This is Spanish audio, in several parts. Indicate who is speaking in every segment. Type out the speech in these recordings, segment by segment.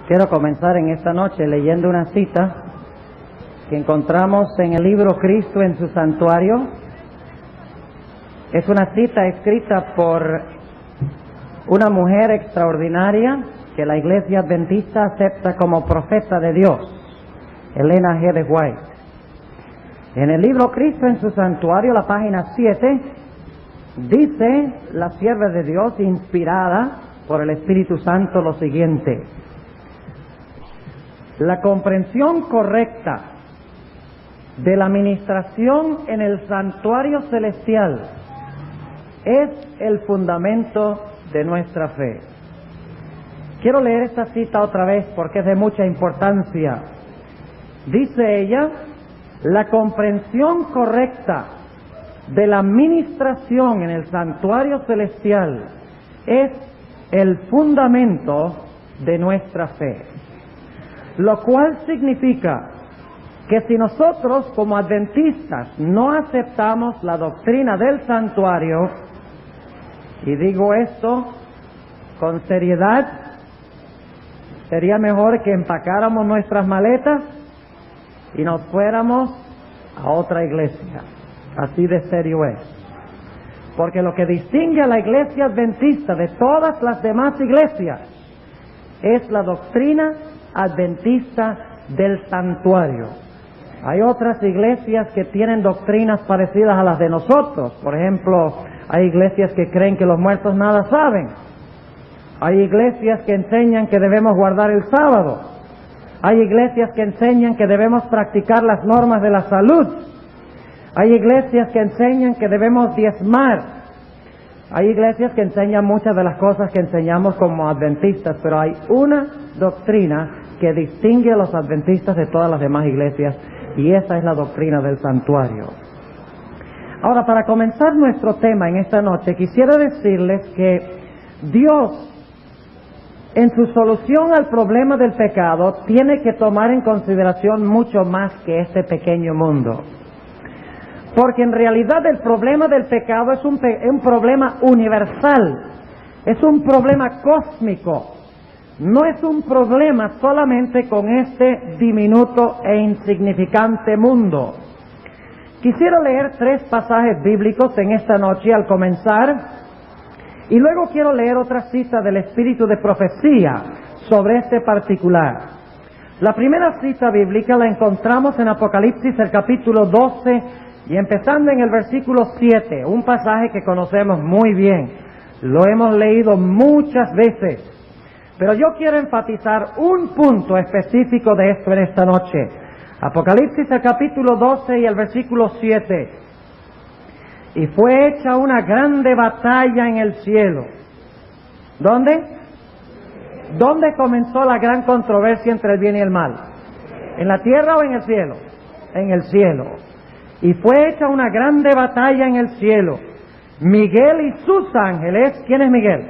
Speaker 1: Quiero comenzar en esta noche leyendo una cita que encontramos en el libro Cristo en su Santuario. Es una cita escrita por una mujer extraordinaria que la Iglesia Adventista acepta como profeta de Dios, Elena G. de White. En el libro Cristo en su Santuario, la página 7, dice la sierva de Dios, inspirada por el Espíritu Santo, lo siguiente: la comprensión correcta de la ministración en el santuario celestial es el fundamento de nuestra fe. Quiero leer esta cita otra vez porque es de mucha importancia. Dice ella: la comprensión correcta de la ministración en el santuario celestial es el fundamento de nuestra fe. Lo cual significa que si nosotros como adventistas no aceptamos la doctrina del santuario, y digo esto con seriedad, sería mejor que empacáramos nuestras maletas y nos fuéramos a otra iglesia. Así de serio es. Porque lo que distingue a la iglesia adventista de todas las demás iglesias es la doctrina adventista del santuario. Hay otras iglesias que tienen doctrinas parecidas a las de nosotros. Por ejemplo, hay iglesias que creen que los muertos nada saben. Hay iglesias que enseñan que debemos guardar el sábado. Hay iglesias que enseñan que debemos practicar las normas de la salud. Hay iglesias que enseñan que debemos diezmar. Hay iglesias que enseñan muchas de las cosas que enseñamos como adventistas, pero hay una doctrina que distingue a los adventistas de todas las demás iglesias, y esa es la doctrina del santuario. Ahora, para comenzar nuestro tema en esta noche, quisiera decirles que Dios, en su solución al problema del pecado, tiene que tomar en consideración mucho más que este pequeño mundo. Porque en realidad el problema del pecado es un problema universal, es un problema cósmico. No es un problema solamente con este diminuto e insignificante mundo. Quisiera leer 3 pasajes bíblicos en esta noche al comenzar, y luego quiero leer otra cita del Espíritu de profecía sobre este particular. La primera cita bíblica la encontramos en Apocalipsis, el capítulo 12, y empezando en el versículo 7, un pasaje que conocemos muy bien, lo hemos leído muchas veces. Pero yo quiero enfatizar un punto específico de esto en esta noche. Apocalipsis, el capítulo 12 y el versículo 7. Y fue hecha una grande batalla en el cielo. ¿Dónde? ¿Dónde comenzó la gran controversia entre el bien y el mal? ¿En la tierra o en el cielo? En el cielo. Y fue hecha una grande batalla en el cielo. Miguel y sus ángeles, ¿quién es Miguel?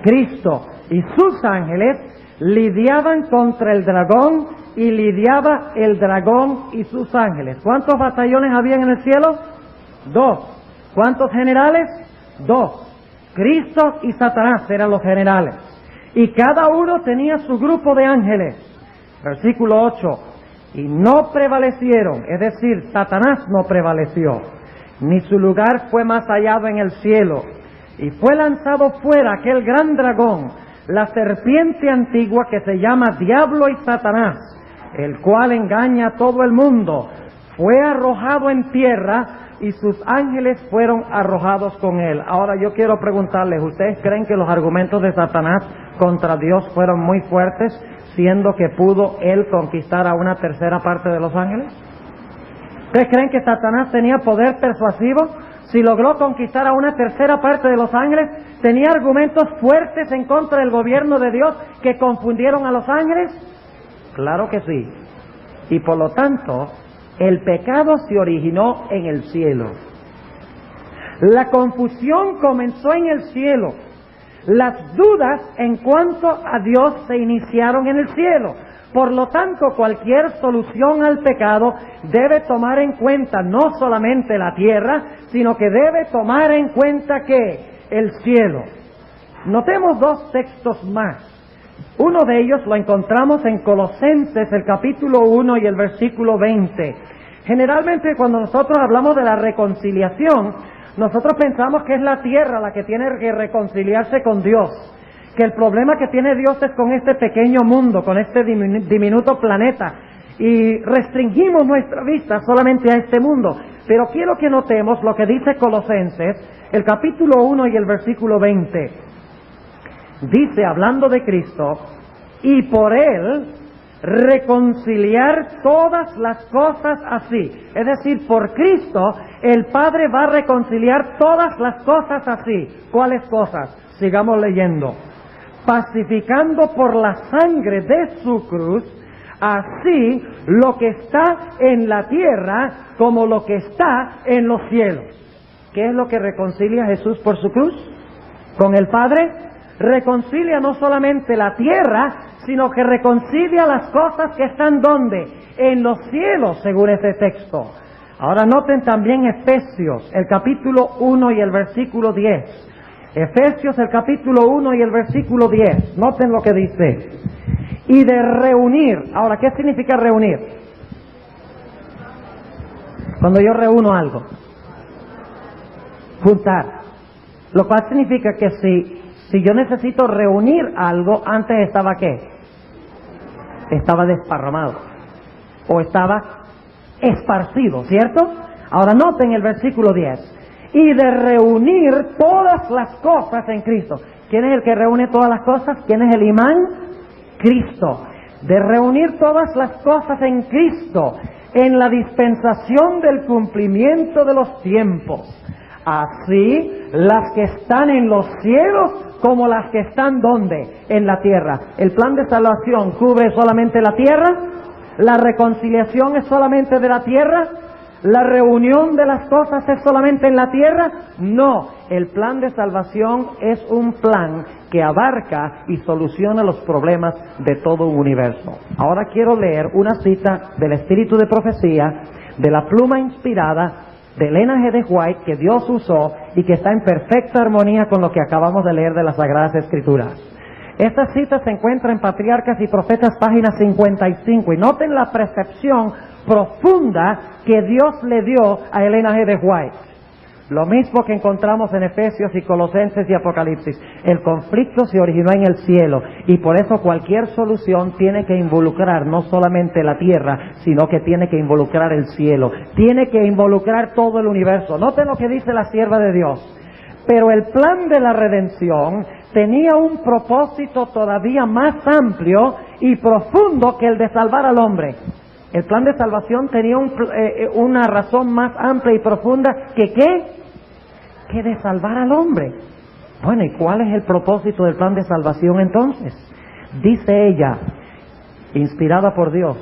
Speaker 1: Cristo. Y sus ángeles lidiaban contra el dragón, y lidiaba el dragón y sus ángeles. ¿Cuántos batallones habían en el cielo? 2. ¿Cuántos generales? 2. Cristo y Satanás eran los generales. Y cada uno tenía su grupo de ángeles. Versículo 8. Y no prevalecieron, es decir, Satanás no prevaleció, ni su lugar fue más hallado en el cielo. Y fue lanzado fuera aquel gran dragón, la serpiente antigua que se llama Diablo y Satanás, el cual engaña a todo el mundo. Fue arrojado en tierra y sus ángeles fueron arrojados con él. Ahora yo quiero preguntarles, ¿ustedes creen que los argumentos de Satanás contra Dios fueron muy fuertes, siendo que pudo él conquistar a una tercera parte de los ángeles? ¿Ustedes creen que Satanás tenía poder persuasivo? Si logró conquistar a una tercera parte de los ángeles, ¿tenía argumentos fuertes en contra del gobierno de Dios que confundieron a los ángeles? Claro que sí. Y por lo tanto, el pecado se originó en el cielo. La confusión comenzó en el cielo. Las dudas en cuanto a Dios se iniciaron en el cielo. Por lo tanto, cualquier solución al pecado debe tomar en cuenta no solamente la tierra, sino que debe tomar en cuenta ¿qué? El cielo. Notemos 2 textos más. Uno de ellos lo encontramos en Colosenses, el capítulo 1 y el versículo 20. Generalmente cuando nosotros hablamos de la reconciliación, nosotros pensamos que es la tierra la que tiene que reconciliarse con Dios, que el problema que tiene Dios es con este pequeño mundo, con este diminuto planeta, y restringimos nuestra vista solamente a este mundo. Pero quiero que notemos lo que dice Colosenses, el capítulo 1 y el versículo 20. Dice, hablando de Cristo, y por Él reconciliar todas las cosas así. Es decir, por Cristo el Padre va a reconciliar todas las cosas así. ¿Cuáles cosas? Sigamos leyendo. Pacificando por la sangre de su cruz, así lo que está en la tierra como lo que está en los cielos. ¿Qué es lo que reconcilia Jesús por su cruz? Con el Padre. Reconcilia no solamente la tierra, sino que reconcilia las cosas que están ¿dónde? En los cielos, según este texto. Ahora noten también Efesios, el capítulo 1 y el versículo 10. Efesios, el capítulo 1 y el versículo 10. Noten lo que dice. Y de reunir. Ahora, ¿qué significa reunir? Cuando yo reúno algo. Juntar. Lo cual significa que si yo necesito reunir algo, antes estaba ¿qué? Estaba desparramado. O estaba esparcido, ¿cierto? Ahora noten el versículo 10. Y de reunir todas las cosas en Cristo. ¿Quién es el que reúne todas las cosas? ¿Quién es el imán? Cristo. De reunir todas las cosas en Cristo, en la dispensación del cumplimiento de los tiempos. Así las que están en los cielos como las que están ¿dónde? En la tierra. ¿El plan de salvación cubre solamente la tierra? ¿La reconciliación es solamente de la tierra? ¿La reunión de las cosas es solamente en la tierra? No, el plan de salvación es un plan que abarca y soluciona los problemas de todo un universo. Ahora quiero leer una cita del Espíritu de Profecía, de la pluma inspirada de Elena G. de White, que Dios usó y que está en perfecta armonía con lo que acabamos de leer de las Sagradas Escrituras. Esta cita se encuentra en Patriarcas y Profetas, página 55, y noten la percepción profunda que Dios le dio a Elena G. de White. Lo mismo que encontramos en Efesios y Colosenses y Apocalipsis. El conflicto se originó en el cielo y por eso cualquier solución tiene que involucrar no solamente la tierra, sino que tiene que involucrar el cielo. Tiene que involucrar todo el universo. Noten lo que dice la sierva de Dios. Pero el plan de la redención tenía un propósito todavía más amplio y profundo que el de salvar al hombre. El plan de salvación tenía una razón más amplia y profunda que ¿qué? Que de salvar al hombre. Bueno, ¿y cuál es el propósito del plan de salvación entonces? Dice ella, inspirada por Dios,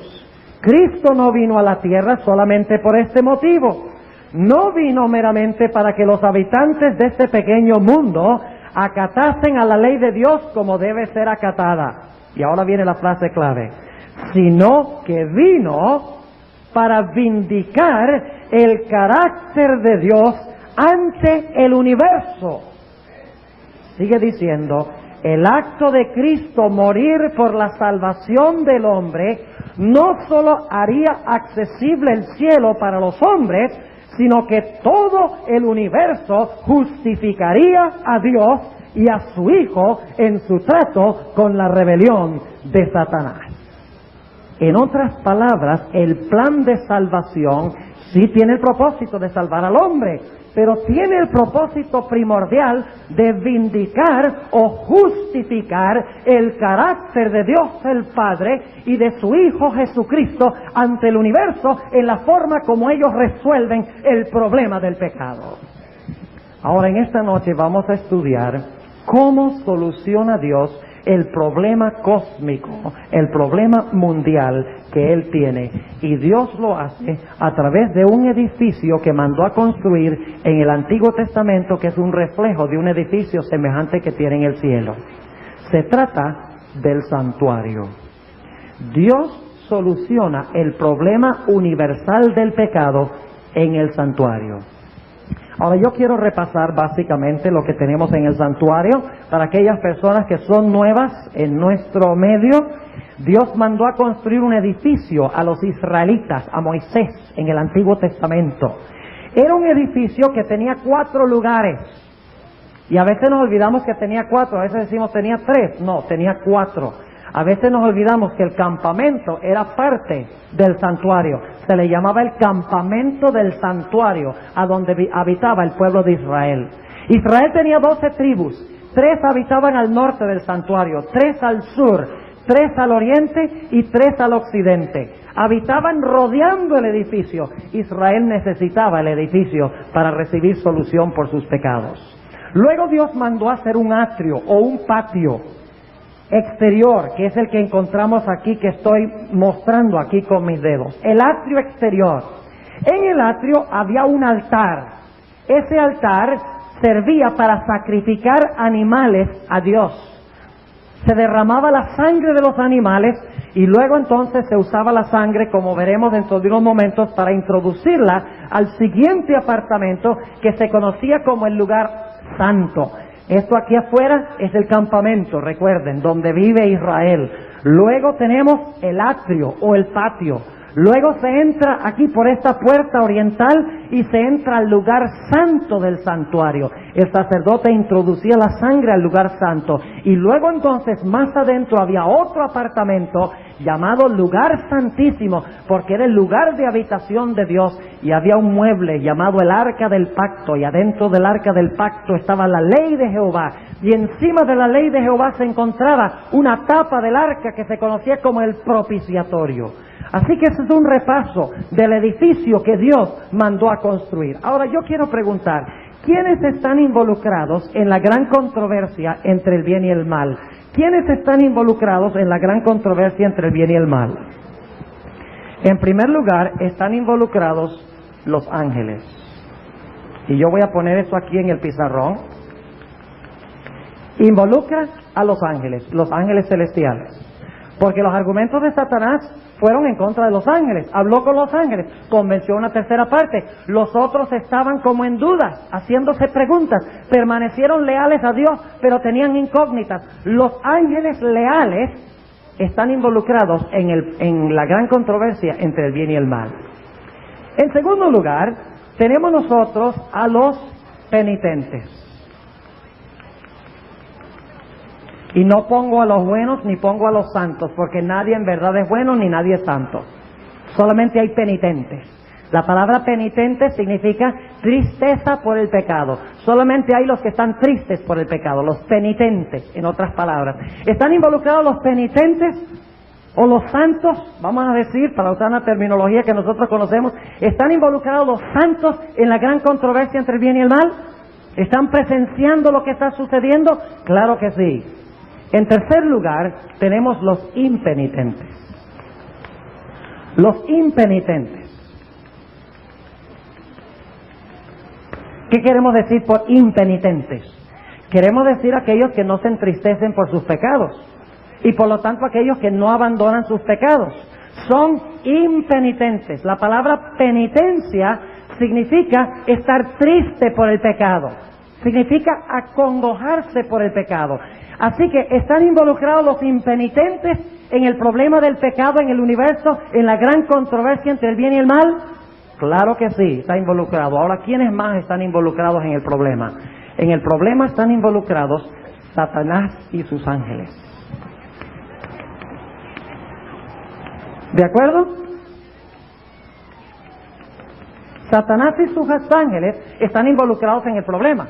Speaker 1: Cristo no vino a la tierra solamente por este motivo. No vino meramente para que los habitantes de este pequeño mundo acatasen a la ley de Dios como debe ser acatada. Y ahora viene la frase clave. Sino que vino para vindicar el carácter de Dios ante el universo. Sigue diciendo, el acto de Cristo morir por la salvación del hombre no solo haría accesible el cielo para los hombres, sino que todo el universo justificaría a Dios y a su Hijo en su trato con la rebelión de Satanás. En otras palabras, el plan de salvación sí tiene el propósito de salvar al hombre, pero tiene el propósito primordial de vindicar o justificar el carácter de Dios el Padre y de su Hijo Jesucristo ante el universo en la forma como ellos resuelven el problema del pecado. Ahora, en esta noche vamos a estudiar cómo soluciona Dios el problema cósmico, el problema mundial que Él tiene. Y Dios lo hace a través de un edificio que mandó a construir en el Antiguo Testamento, que es un reflejo de un edificio semejante que tiene en el cielo. Se trata del santuario. Dios soluciona el problema universal del pecado en el santuario. Ahora yo quiero repasar básicamente lo que tenemos en el santuario para aquellas personas que son nuevas en nuestro medio. Dios mandó a construir un edificio a los israelitas, a Moisés, en el Antiguo Testamento. Era un edificio que tenía 4 lugares. Y a veces nos olvidamos que tenía 4, a veces decimos tenía 3, no, tenía 4. A veces nos olvidamos que el campamento era parte del santuario. Se le llamaba el campamento del santuario, a donde habitaba el pueblo de Israel. Israel tenía 12 tribus, 3 habitaban al norte del santuario, 3 al sur, 3 al oriente y 3 al occidente. Habitaban rodeando el edificio. Israel necesitaba el edificio para recibir solución por sus pecados. Luego Dios mandó a hacer un atrio o un patio exterior, que es el que encontramos aquí, que estoy mostrando aquí con mis dedos. El atrio exterior. En el atrio había un altar. Ese altar servía para sacrificar animales a Dios. Se derramaba la sangre de los animales y luego entonces se usaba la sangre, como veremos dentro de unos momentos, para introducirla al siguiente apartamento que se conocía como el lugar santo. Esto aquí afuera es el campamento, recuerden, donde vive Israel. Luego tenemos el atrio o el patio. Luego se entra aquí por esta puerta oriental y se entra al lugar santo del santuario. El sacerdote introducía la sangre al lugar santo. Y luego entonces más adentro había otro apartamento llamado lugar santísimo, porque era el lugar de habitación de Dios. Y había un mueble llamado el arca del pacto, y adentro del arca del pacto estaba la ley de Jehová. Y encima de la ley de Jehová se encontraba una tapa del arca que se conocía como el propiciatorio. Así que ese es un repaso del edificio que Dios mandó a construir. Ahora yo quiero preguntar, ¿quiénes están involucrados en la gran controversia entre el bien y el mal? ¿Quiénes están involucrados en la gran controversia entre el bien y el mal? En primer lugar, están involucrados los ángeles. Y yo voy a poner esto aquí en el pizarrón. Involucra a los ángeles celestiales. Porque los argumentos de Satanás fueron en contra de los ángeles. Habló con los ángeles, convenció a una tercera parte. Los otros estaban como en dudas, haciéndose preguntas. Permanecieron leales a Dios, pero tenían incógnitas. Los ángeles leales están involucrados en la gran controversia entre el bien y el mal. En segundo lugar, tenemos nosotros a los penitentes. Y no pongo a los buenos ni pongo a los santos, porque nadie en verdad es bueno ni nadie es santo. Solamente hay penitentes. La palabra penitente significa tristeza por el pecado. Solamente hay los que están tristes por el pecado, los penitentes, en otras palabras. ¿Están involucrados los penitentes o los santos? Vamos a decir, para usar una terminología que nosotros conocemos, ¿están involucrados los santos en la gran controversia entre el bien y el mal? ¿Están presenciando lo que está sucediendo? Claro que sí. En tercer lugar, tenemos los impenitentes. Los impenitentes. ¿Qué queremos decir por impenitentes? Queremos decir aquellos que no se entristecen por sus pecados y por lo tanto aquellos que no abandonan sus pecados. Son impenitentes. La palabra penitencia significa estar triste por el pecado. Significa acongojarse por el pecado. Así que están involucrados los impenitentes en el problema del pecado en el universo, en la gran controversia entre el bien y el mal. Claro que sí, está involucrado. Ahora, ¿quiénes más están involucrados en el problema? En el problema están involucrados Satanás y sus ángeles. ¿De acuerdo? Satanás y sus ángeles están involucrados en el problema.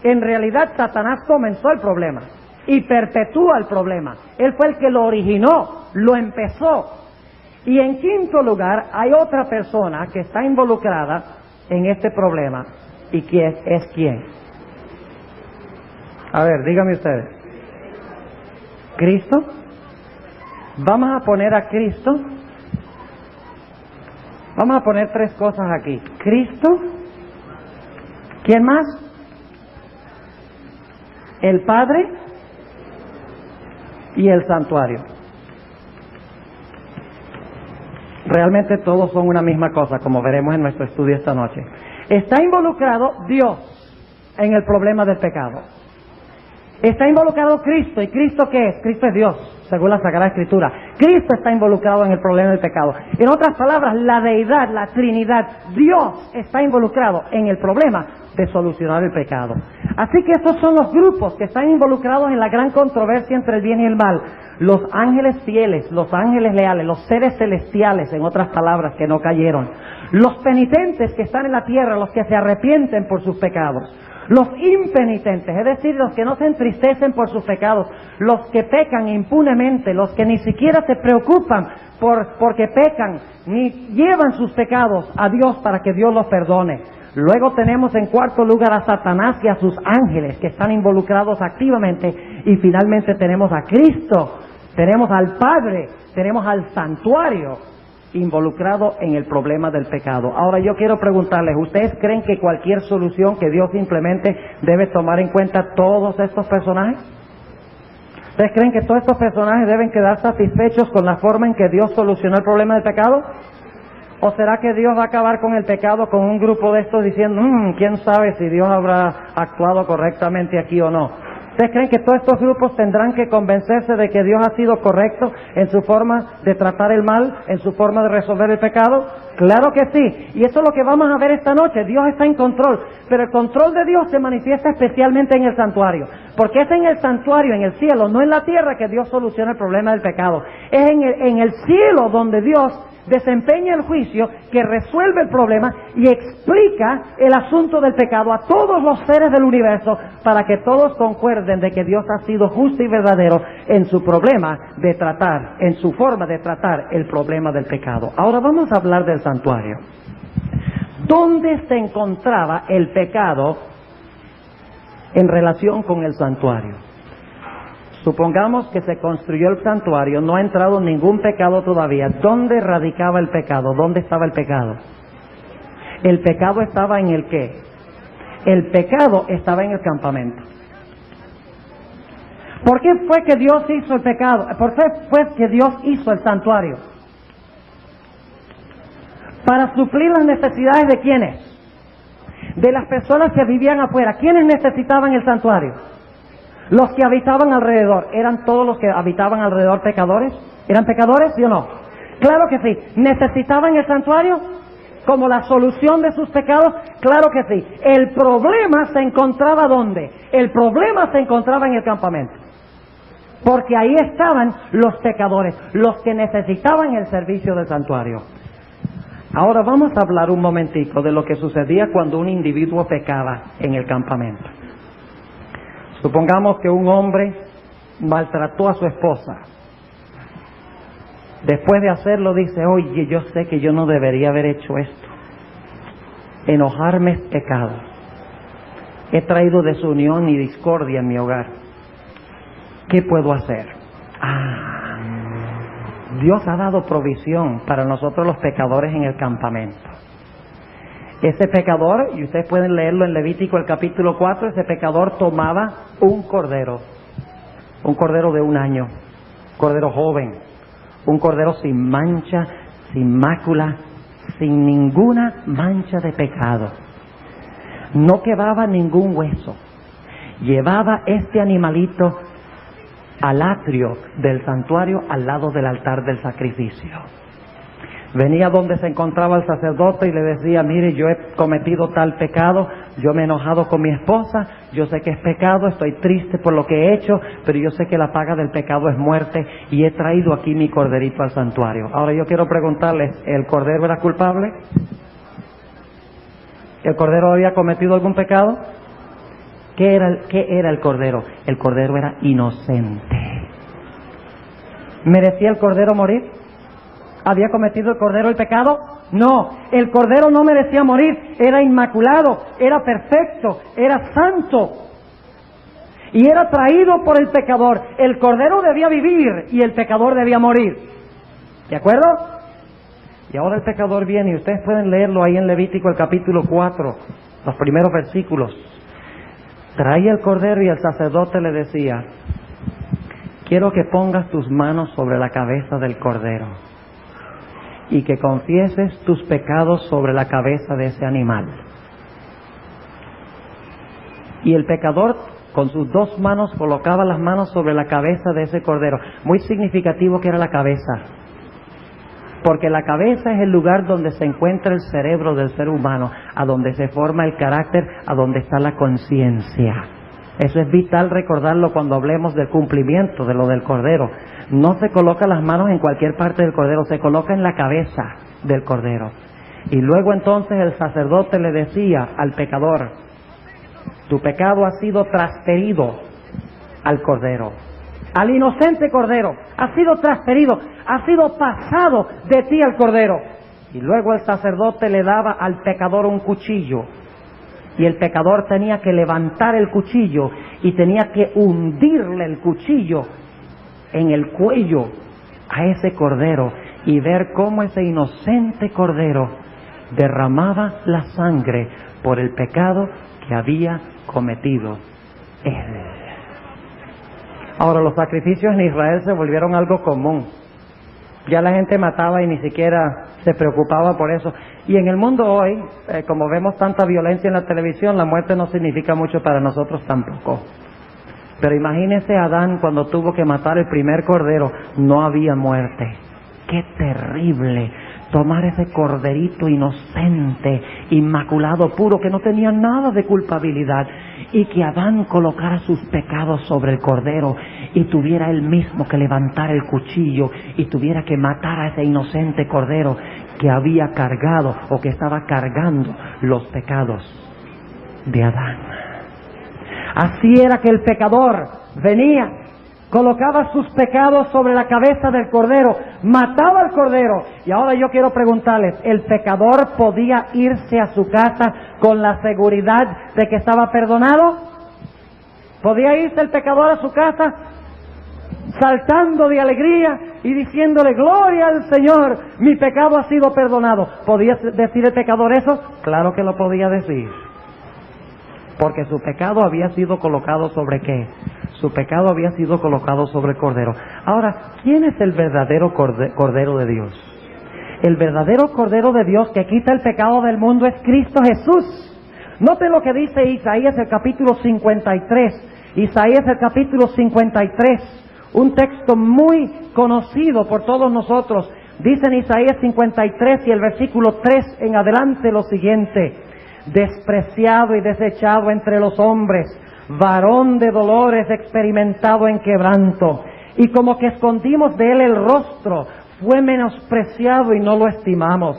Speaker 1: En realidad, Satanás comenzó el problema y perpetúa el problema. Él fue el que lo originó, lo empezó. Y en quinto lugar, hay otra persona que está involucrada en este problema. ¿Y quién es quién? A ver, díganme ustedes. ¿Cristo? Vamos a poner a Cristo. Vamos a poner 3 cosas aquí. Cristo. ¿Quién más? El Padre y el santuario. Realmente todos son una misma cosa, como veremos en nuestro estudio esta noche. Está involucrado Dios en el problema del pecado. Está involucrado Cristo. ¿Y Cristo qué es? Cristo es Dios, según la Sagrada Escritura. Cristo está involucrado en el problema del pecado. En otras palabras, la deidad, la Trinidad, Dios está involucrado en el problema de solucionar el pecado. Así que estos son los grupos que están involucrados en la gran controversia entre el bien y el mal. Los ángeles fieles, los ángeles leales, los seres celestiales, en otras palabras, que no cayeron. Los penitentes que están en la tierra, los que se arrepienten por sus pecados. Los impenitentes, es decir, los que no se entristecen por sus pecados, los que pecan impunemente, los que ni siquiera se preocupan porque pecan, ni llevan sus pecados a Dios para que Dios los perdone. Luego tenemos en cuarto lugar a Satanás y a sus ángeles que están involucrados activamente, y finalmente tenemos a Cristo, tenemos al Padre, tenemos al santuario involucrado en el problema del pecado. Ahora yo quiero preguntarles, ¿ustedes creen que cualquier solución que Dios implemente debe tomar en cuenta todos estos personajes? ¿Ustedes creen que todos estos personajes deben quedar satisfechos con la forma en que Dios solucionó el problema del pecado? ¿O será que Dios va a acabar con el pecado con un grupo de estos diciendo, quién sabe si Dios habrá actuado correctamente aquí o no? ¿Ustedes creen que todos estos grupos tendrán que convencerse de que Dios ha sido correcto en su forma de tratar el mal, en su forma de resolver el pecado? Claro que sí. Y eso es lo que vamos a ver esta noche. Dios está en control. Pero el control de Dios se manifiesta especialmente en el santuario. Porque es en el santuario, en el cielo, no en la tierra, que Dios soluciona el problema del pecado. Es en el cielo donde Dios desempeña el juicio que resuelve el problema y explica el asunto del pecado a todos los seres del universo para que todos concuerden de que Dios ha sido justo y verdadero en su problema de tratar, en su forma de tratar el problema del pecado. Ahora vamos a hablar del santuario. ¿Dónde se encontraba el pecado en relación con el santuario? Supongamos que se construyó el santuario, no ha entrado ningún pecado todavía. ¿Dónde radicaba el pecado? ¿Dónde estaba el pecado? El pecado estaba en el ¿qué? El pecado estaba en el campamento. ¿Por qué fue que Dios hizo el pecado? ¿Por qué fue que Dios hizo el santuario? Para suplir las necesidades de ¿quiénes? De las personas que vivían afuera. ¿Quiénes necesitaban el santuario? Los que habitaban alrededor. ¿Eran todos los que habitaban alrededor pecadores? ¿Eran pecadores, sí o no? Claro que sí. ¿Necesitaban el santuario como la solución de sus pecados? Claro que sí. El problema se encontraba ¿dónde? El problema se encontraba en el campamento. Porque ahí estaban los pecadores, los que necesitaban el servicio del santuario. Ahora vamos a hablar un momentico de lo que sucedía cuando un individuo pecaba en el campamento. Supongamos que un hombre maltrató a su esposa. Después de hacerlo dice, oye, yo sé que yo no debería haber hecho esto. Enojarme es pecado. He traído desunión y discordia en mi hogar. ¿Qué puedo hacer? Dios ha dado provisión para nosotros los pecadores en el campamento. Ese pecador, y ustedes pueden leerlo en Levítico el capítulo 4, ese pecador tomaba un cordero de 1 año, cordero joven, un cordero sin mancha, sin mácula, sin ninguna mancha de pecado. No quedaba ningún hueso. Llevaba este animalito al atrio del santuario al lado del altar del sacrificio. Venía donde se encontraba el sacerdote y le decía, mire, yo he cometido tal pecado, yo me he enojado con mi esposa, yo sé que es pecado, estoy triste por lo que he hecho, pero yo sé que la paga del pecado es muerte y he traído aquí mi corderito al santuario. Ahora yo quiero preguntarles, ¿el cordero era culpable? ¿El cordero había cometido algún pecado? ¿Qué era el cordero? El cordero era inocente. ¿Merecía el cordero morir? ¿Había cometido el cordero el pecado? No, el cordero no merecía morir, era inmaculado, era perfecto, era santo. Y era traído por el pecador. El cordero debía vivir y el pecador debía morir. ¿De acuerdo? Y ahora el pecador viene, y ustedes pueden leerlo ahí en Levítico el capítulo 4, los primeros versículos. Traía el cordero y el sacerdote le decía, quiero que pongas tus manos sobre la cabeza del cordero y que confieses tus pecados sobre la cabeza de ese animal. Y el pecador con sus 2 manos colocaba las manos sobre la cabeza de ese cordero. Muy significativo que era la cabeza, porque la cabeza es el lugar donde se encuentra el cerebro del ser humano, a donde se forma el carácter, a donde está la conciencia. Eso es vital recordarlo cuando hablemos del cumplimiento de lo del cordero. No se coloca las manos en cualquier parte del cordero, se coloca en la cabeza del cordero. Y luego entonces el sacerdote le decía al pecador: tu pecado ha sido transferido al cordero, al inocente cordero, ha sido transferido, ha sido pasado de ti al cordero. Y luego el sacerdote le daba al pecador un cuchillo, y el pecador tenía que levantar el cuchillo y tenía que hundirle el cuchillo en el cuello a ese cordero y ver cómo ese inocente cordero derramaba la sangre por el pecado que había cometido él. Ahora, los sacrificios en Israel se volvieron algo común. Ya la gente mataba y ni siquiera se preocupaba por eso. Y en el mundo hoy, como vemos tanta violencia en la televisión, la muerte no significa mucho para nosotros tampoco. Pero imagínese a Adán cuando tuvo que matar el primer cordero, no había muerte. ¡Qué terrible! Tomar ese corderito inocente, inmaculado, puro, que no tenía nada de culpabilidad, y que Adán colocara sus pecados sobre el cordero y tuviera él mismo que levantar el cuchillo y tuviera que matar a ese inocente cordero que había cargado o que estaba cargando los pecados de Adán. Así era que el pecador venía, colocaba sus pecados sobre la cabeza del cordero, mataba al cordero. Y ahora yo quiero preguntarles, ¿el pecador podía irse a su casa con la seguridad de que estaba perdonado? ¿Podía irse el pecador a su casa saltando de alegría y diciéndole: gloria al Señor, mi pecado ha sido perdonado? ¿Podía decir el pecador eso? Claro que lo podía decir, porque su pecado había sido colocado ¿sobre qué? Su pecado había sido colocado sobre el cordero. Ahora, ¿quién es el verdadero cordero de Dios? El verdadero cordero de Dios que quita el pecado del mundo es Cristo Jesús. Noten lo que dice Isaías el capítulo 53. Isaías el capítulo 53, un texto muy conocido por todos nosotros. Dice en Isaías 53 y el versículo 3 en adelante lo siguiente: despreciado y desechado entre los hombres, varón de dolores, experimentado en quebranto, y como que escondimos de él el rostro, fue menospreciado y no lo estimamos.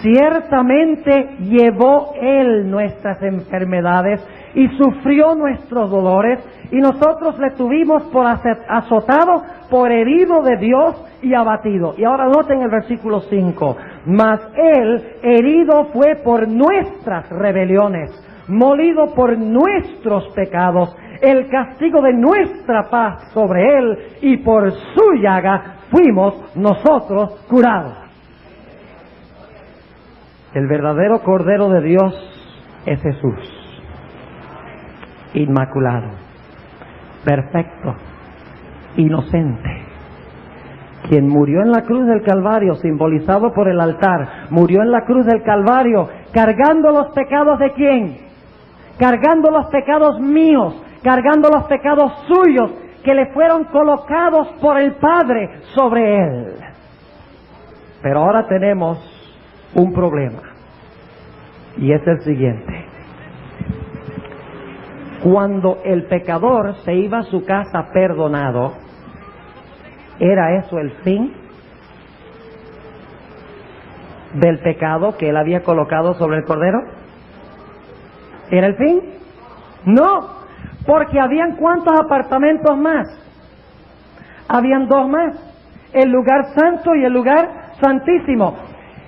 Speaker 1: Ciertamente llevó él nuestras enfermedades y sufrió nuestros dolores, y nosotros le tuvimos por azotado, por herido de Dios y abatido. Y ahora noten el versículo 5: mas él herido fue por nuestras rebeliones, molido por nuestros pecados, el castigo de nuestra paz sobre él, y por su llaga fuimos nosotros curados. El verdadero Cordero de Dios es Jesús, inmaculado, perfecto, inocente, quien murió en la cruz del Calvario, simbolizado por el altar. Murió en la cruz del Calvario, cargando los pecados ¿de quién? Cargando los pecados míos, cargando los pecados suyos, que le fueron colocados por el Padre sobre él. Pero ahora tenemos un problema, y es el siguiente: cuando el pecador se iba a su casa perdonado, ¿era eso el fin del pecado que él había colocado sobre el Cordero? ¿Era el fin? No, porque habían ¿cuántos apartamentos más? Habían 2 más: el lugar santo y el lugar santísimo.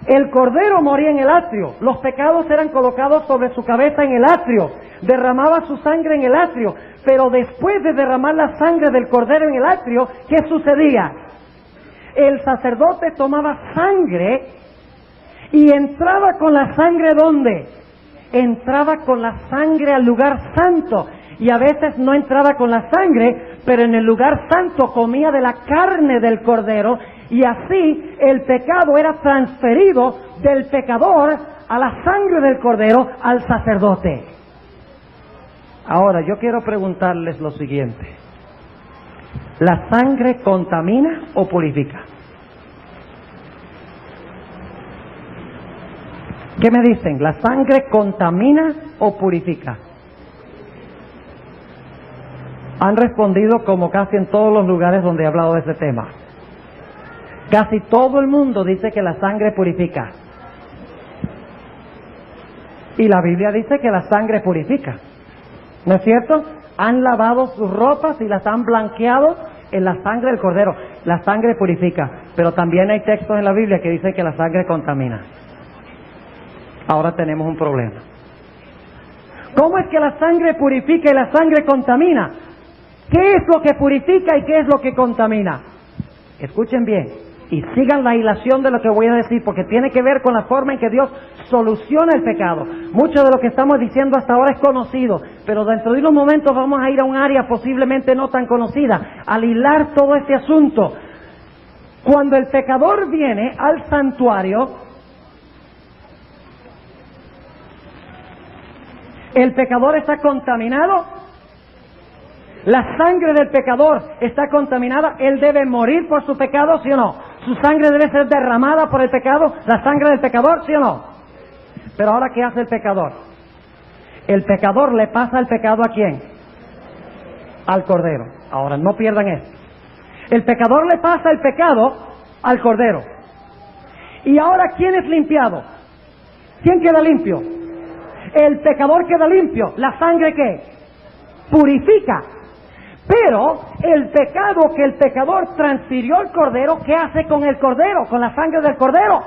Speaker 1: El Cordero moría en el atrio, los pecados eran colocados sobre su cabeza en el atrio, derramaba su sangre en el atrio, pero después de derramar la sangre del Cordero en el atrio, ¿qué sucedía? El sacerdote tomaba sangre y entraba con la sangre ¿dónde? Entraba con la sangre al lugar santo, y a veces no entraba con la sangre, pero en el lugar santo comía de la carne del Cordero, y así el pecado era transferido del pecador a la sangre del Cordero al sacerdote. Ahora, yo quiero preguntarles lo siguiente. ¿La sangre contamina o purifica? ¿Qué me dicen? ¿La sangre contamina o purifica? Han respondido como casi en todos los lugares donde he hablado de ese tema. Casi todo el mundo dice que la sangre purifica. Y la Biblia dice que la sangre purifica. ¿No es cierto? Han lavado sus ropas y las han blanqueado en la sangre del Cordero. La sangre purifica. Pero también hay textos en la Biblia que dicen que la sangre contamina. Ahora tenemos un problema. ¿Cómo es que la sangre purifica y la sangre contamina? ¿Qué es lo que purifica y qué es lo que contamina? Escuchen bien y sigan la hilación de lo que voy a decir, porque tiene que ver con la forma en que Dios soluciona el pecado. Mucho de lo que estamos diciendo hasta ahora es conocido, pero dentro de unos momentos vamos a ir a un área posiblemente no tan conocida, al hilar todo este asunto. Cuando el pecador viene al santuario, ¿el pecador está contaminado? ¿La sangre del pecador está contaminada? ¿Él debe morir por su pecado, sí o no? ¿Su sangre debe ser derramada por el pecado? ¿La sangre del pecador, sí o no? Pero ahora, ¿qué hace el pecador? El pecador le pasa el pecado ¿a quién? Al Cordero. Ahora, no pierdan esto. El pecador le pasa el pecado al Cordero. ¿Y ahora quién es limpiado? ¿Quién queda limpio? El pecador queda limpio. ¿La sangre qué? Purifica. Pero el pecado que el pecador transfirió al Cordero, ¿qué hace con el Cordero? Con la sangre del Cordero.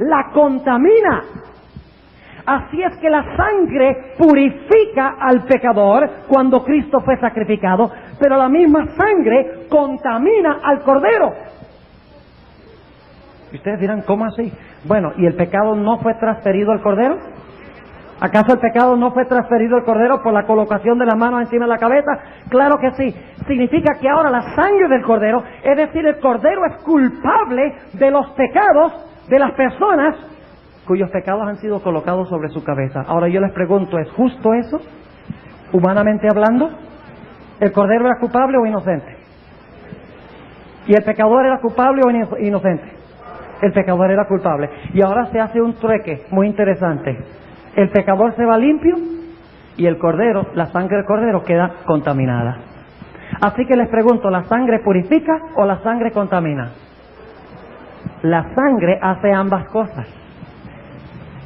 Speaker 1: La contamina. Así es que la sangre purifica al pecador cuando Cristo fue sacrificado, pero la misma sangre contamina al Cordero. Y ustedes dirán, ¿cómo así? Bueno, ¿y el pecado no fue transferido al Cordero? ¿Acaso el pecado no fue transferido al Cordero por la colocación de las manos encima de la cabeza? Claro que sí. Significa que ahora la sangre del Cordero, es decir, el Cordero es culpable de los pecados de las personas cuyos pecados han sido colocados sobre su cabeza. Ahora yo les pregunto, ¿es justo eso? Humanamente hablando, ¿el Cordero era culpable o inocente? ¿Y el pecador era culpable o inocente? El pecador era culpable. Y ahora se hace un trueque muy interesante. El pecador se va limpio y el Cordero, la sangre del Cordero queda contaminada. Así que les pregunto, ¿la sangre purifica o la sangre contamina? La sangre hace ambas cosas.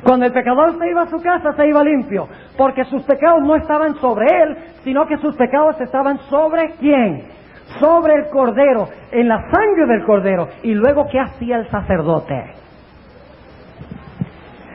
Speaker 1: Cuando el pecador se iba a su casa, se iba limpio, porque sus pecados no estaban sobre él, sino que sus pecados estaban sobre ¿quién? Sobre el Cordero, en la sangre del Cordero. Y luego, ¿qué hacía el sacerdote?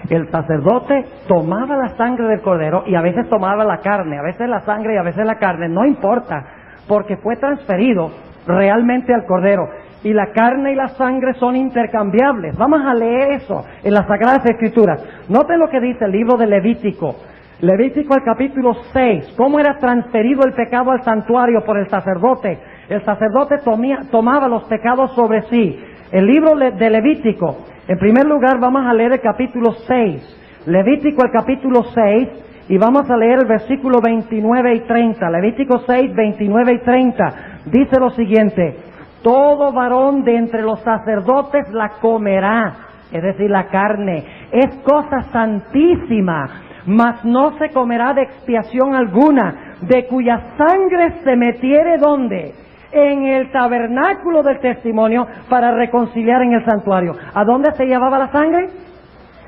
Speaker 1: El sacerdote tomaba la sangre del Cordero y a veces tomaba la carne, a veces la sangre y a veces la carne, no importa, porque fue transferido realmente al Cordero. Y la carne y la sangre son intercambiables. Vamos a leer eso en las Sagradas Escrituras. Noten lo que dice el libro de Levítico. Levítico al capítulo 6. ¿Cómo era transferido el pecado al santuario por el sacerdote? El sacerdote tomaba los pecados sobre sí. El libro de Levítico. En primer lugar vamos a leer el capítulo 6. Levítico el capítulo 6. Y vamos a leer el versículo 29 y 30. Levítico 6, 29 y 30. Dice lo siguiente. Todo varón de entre los sacerdotes la comerá, es decir, la carne. Es cosa santísima, mas no se comerá de expiación alguna, de cuya sangre se metiere, ¿dónde? En el tabernáculo del testimonio, para reconciliar en el santuario. ¿A dónde se llevaba la sangre?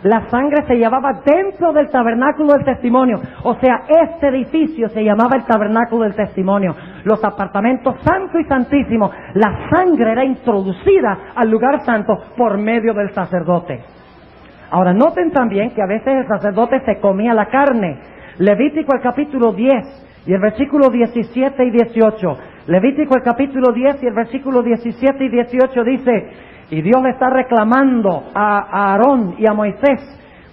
Speaker 1: La sangre se llevaba dentro del tabernáculo del testimonio. O sea, este edificio se llamaba el tabernáculo del testimonio. Los apartamentos santo y santísimo. La sangre era introducida al lugar santo por medio del sacerdote. Ahora, noten también que a veces el sacerdote se comía la carne. Levítico el capítulo 10 y el versículo 17 y 18. Levítico el capítulo 10 y el versículo 17 y 18 dice... Y Dios le está reclamando a Aarón y a Moisés.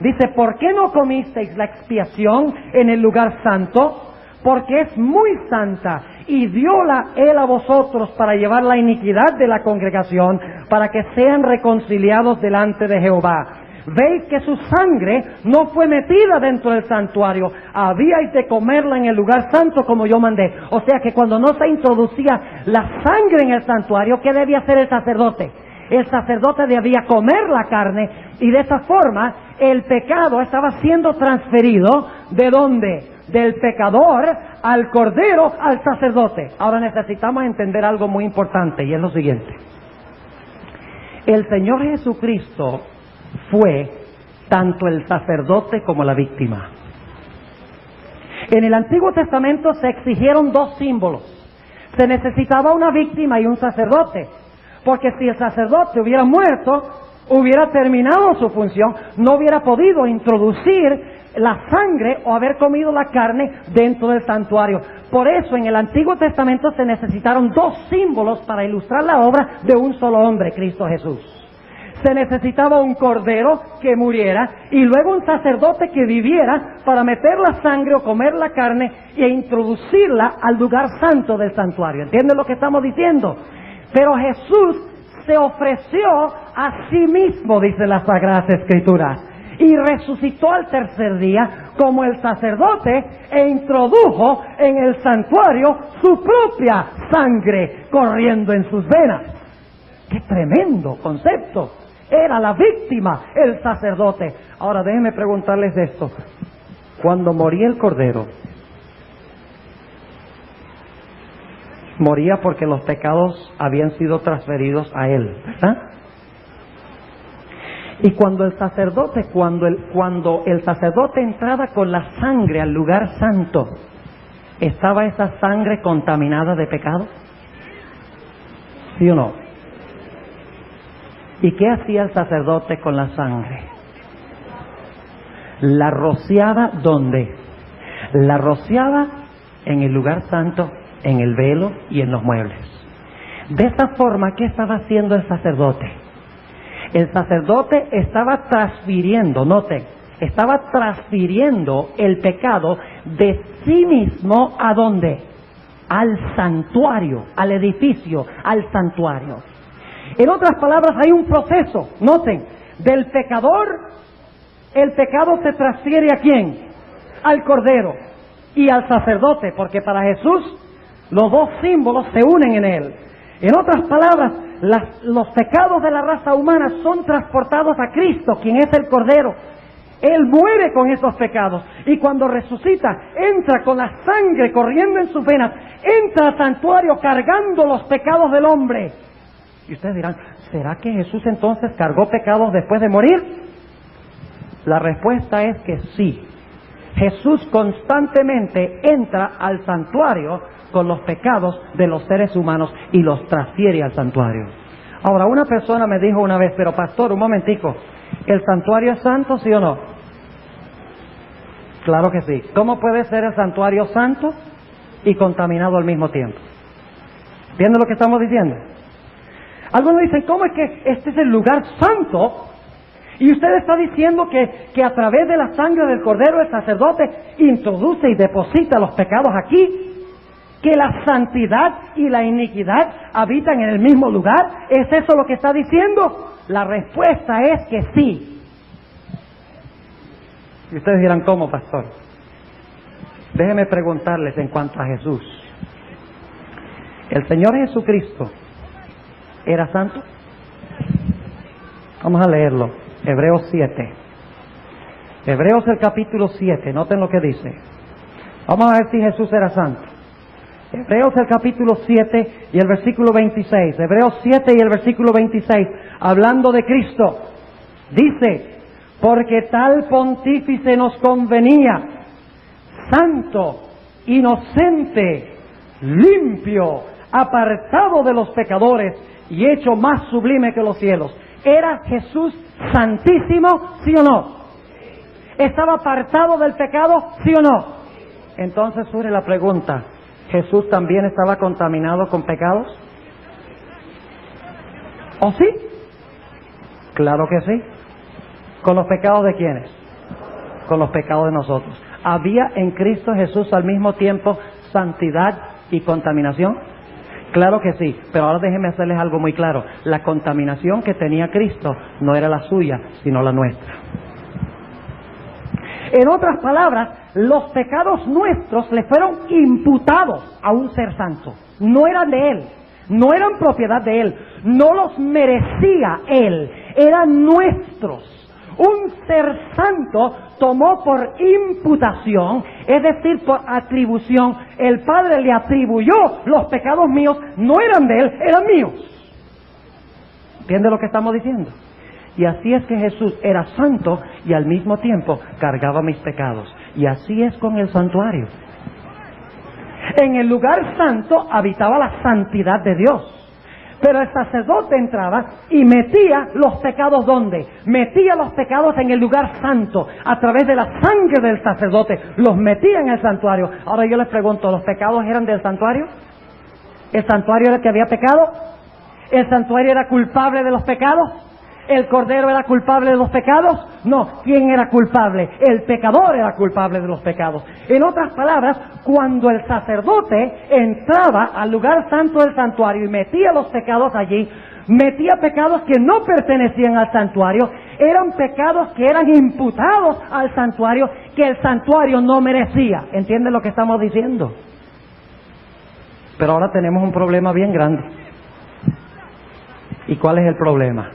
Speaker 1: Dice, ¿por qué no comisteis la expiación en el lugar santo? Porque es muy santa, y dióla él a vosotros para llevar la iniquidad de la congregación, para que sean reconciliados delante de Jehová. veis que su sangre no fue metida dentro del santuario, habíais de comerla en el lugar santo como yo mandé. O sea que cuando no se introducía la sangre en el santuario, ¿qué debía hacer el sacerdote? El sacerdote debía comer la carne, y de esa forma el pecado estaba siendo transferido. ¿De dónde? Del pecador al cordero al sacerdote. Ahora necesitamos entender algo muy importante, y es lo siguiente. El Señor Jesucristo fue tanto el sacerdote como la víctima. En el Antiguo Testamento se exigieron dos símbolos. Se necesitaba una víctima y un sacerdote, porque si el sacerdote hubiera muerto, hubiera terminado su función, no hubiera podido introducir la sangre o haber comido la carne dentro del santuario. Por eso en el Antiguo Testamento se necesitaron dos símbolos para ilustrar la obra de un solo hombre, Cristo Jesús. Se necesitaba un cordero que muriera y luego un sacerdote que viviera para meter la sangre o comer la carne e introducirla al lugar santo del santuario. ¿Entienden lo que estamos diciendo? Pero Jesús se ofreció a sí mismo, dice las Sagradas Escrituras, y resucitó al tercer día como el sacerdote e introdujo en el santuario su propia sangre corriendo en sus venas. ¡Qué tremendo concepto! Era la víctima, el sacerdote. Ahora déjenme preguntarles esto. Cuando moría el cordero, moría porque los pecados habían sido transferidos a él, ¿verdad? Y cuando el sacerdote entraba con la sangre al lugar santo, ¿estaba esa sangre contaminada de pecado? ¿Sí o no? ¿Y qué hacía el sacerdote con la sangre? La rociaba ¿dónde? La rociaba en el lugar santo, en el velo y en los muebles. De esa forma, ¿qué estaba haciendo el sacerdote? El sacerdote estaba transfiriendo, noten, estaba transfiriendo el pecado de sí mismo ¿a dónde? Al santuario, al edificio, al santuario. En otras palabras, hay un proceso, noten, del pecador, el pecado se transfiere ¿a quién? Al cordero y al sacerdote, porque para Jesús los dos símbolos se unen en él. En otras palabras, los pecados de la raza humana son transportados a Cristo, quien es el Cordero. Él muere con esos pecados y cuando resucita, entra con la sangre corriendo en sus venas, entra al santuario cargando los pecados del hombre. Y ustedes dirán, ¿será que Jesús entonces cargó pecados después de morir? La respuesta es que sí. Jesús constantemente entra al santuario con los pecados de los seres humanos y los transfiere al santuario. Ahora, una persona me dijo una vez, pero pastor, un momentico, ¿el santuario es santo, sí o no? Claro que sí. ¿Cómo puede ser el santuario santo y contaminado al mismo tiempo? ¿Entienden lo que estamos diciendo? Algunos dicen, ¿cómo es que este es el lugar santo? Y usted está diciendo que a través de la sangre del cordero el sacerdote introduce y deposita los pecados aquí, que la santidad y la iniquidad habitan en el mismo lugar. ¿Es eso lo que está diciendo? La respuesta es que sí. Y ustedes dirán, ¿cómo, pastor? Déjenme preguntarles en cuanto a Jesús. ¿El Señor Jesucristo era santo? Vamos a leerlo. Hebreos 7. Hebreos el capítulo 7. Noten lo que dice. Vamos a ver si Jesús era santo. Hebreos el capítulo 7 y el versículo 26. Hebreos 7 y el versículo 26. Hablando de Cristo. Dice, porque tal pontífice nos convenía, santo, inocente, limpio, apartado de los pecadores y hecho más sublime que los cielos. ¿Era Jesús santísimo, sí o no? ¿Estaba apartado del pecado, sí o no? Entonces surge la pregunta, ¿Jesús también estaba contaminado con pecados? ¿O sí? Claro que sí. ¿Con los pecados de quiénes? Con los pecados de nosotros. ¿Había en Cristo Jesús al mismo tiempo santidad y contaminación? Claro que sí, pero ahora déjenme hacerles algo muy claro. La contaminación que tenía Cristo no era la suya, sino la nuestra. En otras palabras, los pecados nuestros le fueron imputados a un ser santo. No eran de Él, no eran propiedad de Él, no los merecía Él, eran nuestros. Un ser santo tomó por imputación, es decir, por atribución. El Padre le atribuyó los pecados míos, no eran de Él, eran míos. ¿Entiende lo que estamos diciendo? Y así es que Jesús era santo y al mismo tiempo cargaba mis pecados. Y así es con el santuario. En el lugar santo habitaba la santidad de Dios. Pero el sacerdote entraba y metía los pecados ¿dónde? Metía los pecados en el lugar santo, a través de la sangre del sacerdote, los metía en el santuario. Ahora yo les pregunto, ¿los pecados eran del santuario? ¿El santuario era el que había pecado? ¿El santuario era culpable de los pecados? ¿El cordero era culpable de los pecados? No. ¿Quién era culpable? El pecador era culpable de los pecados. En otras palabras, cuando el sacerdote entraba al lugar santo del santuario y metía los pecados allí, metía pecados que no pertenecían al santuario, eran pecados que eran imputados al santuario, que el santuario no merecía. ¿Entienden lo que estamos diciendo? Pero ahora tenemos un problema bien grande. ¿Y cuál es el problema?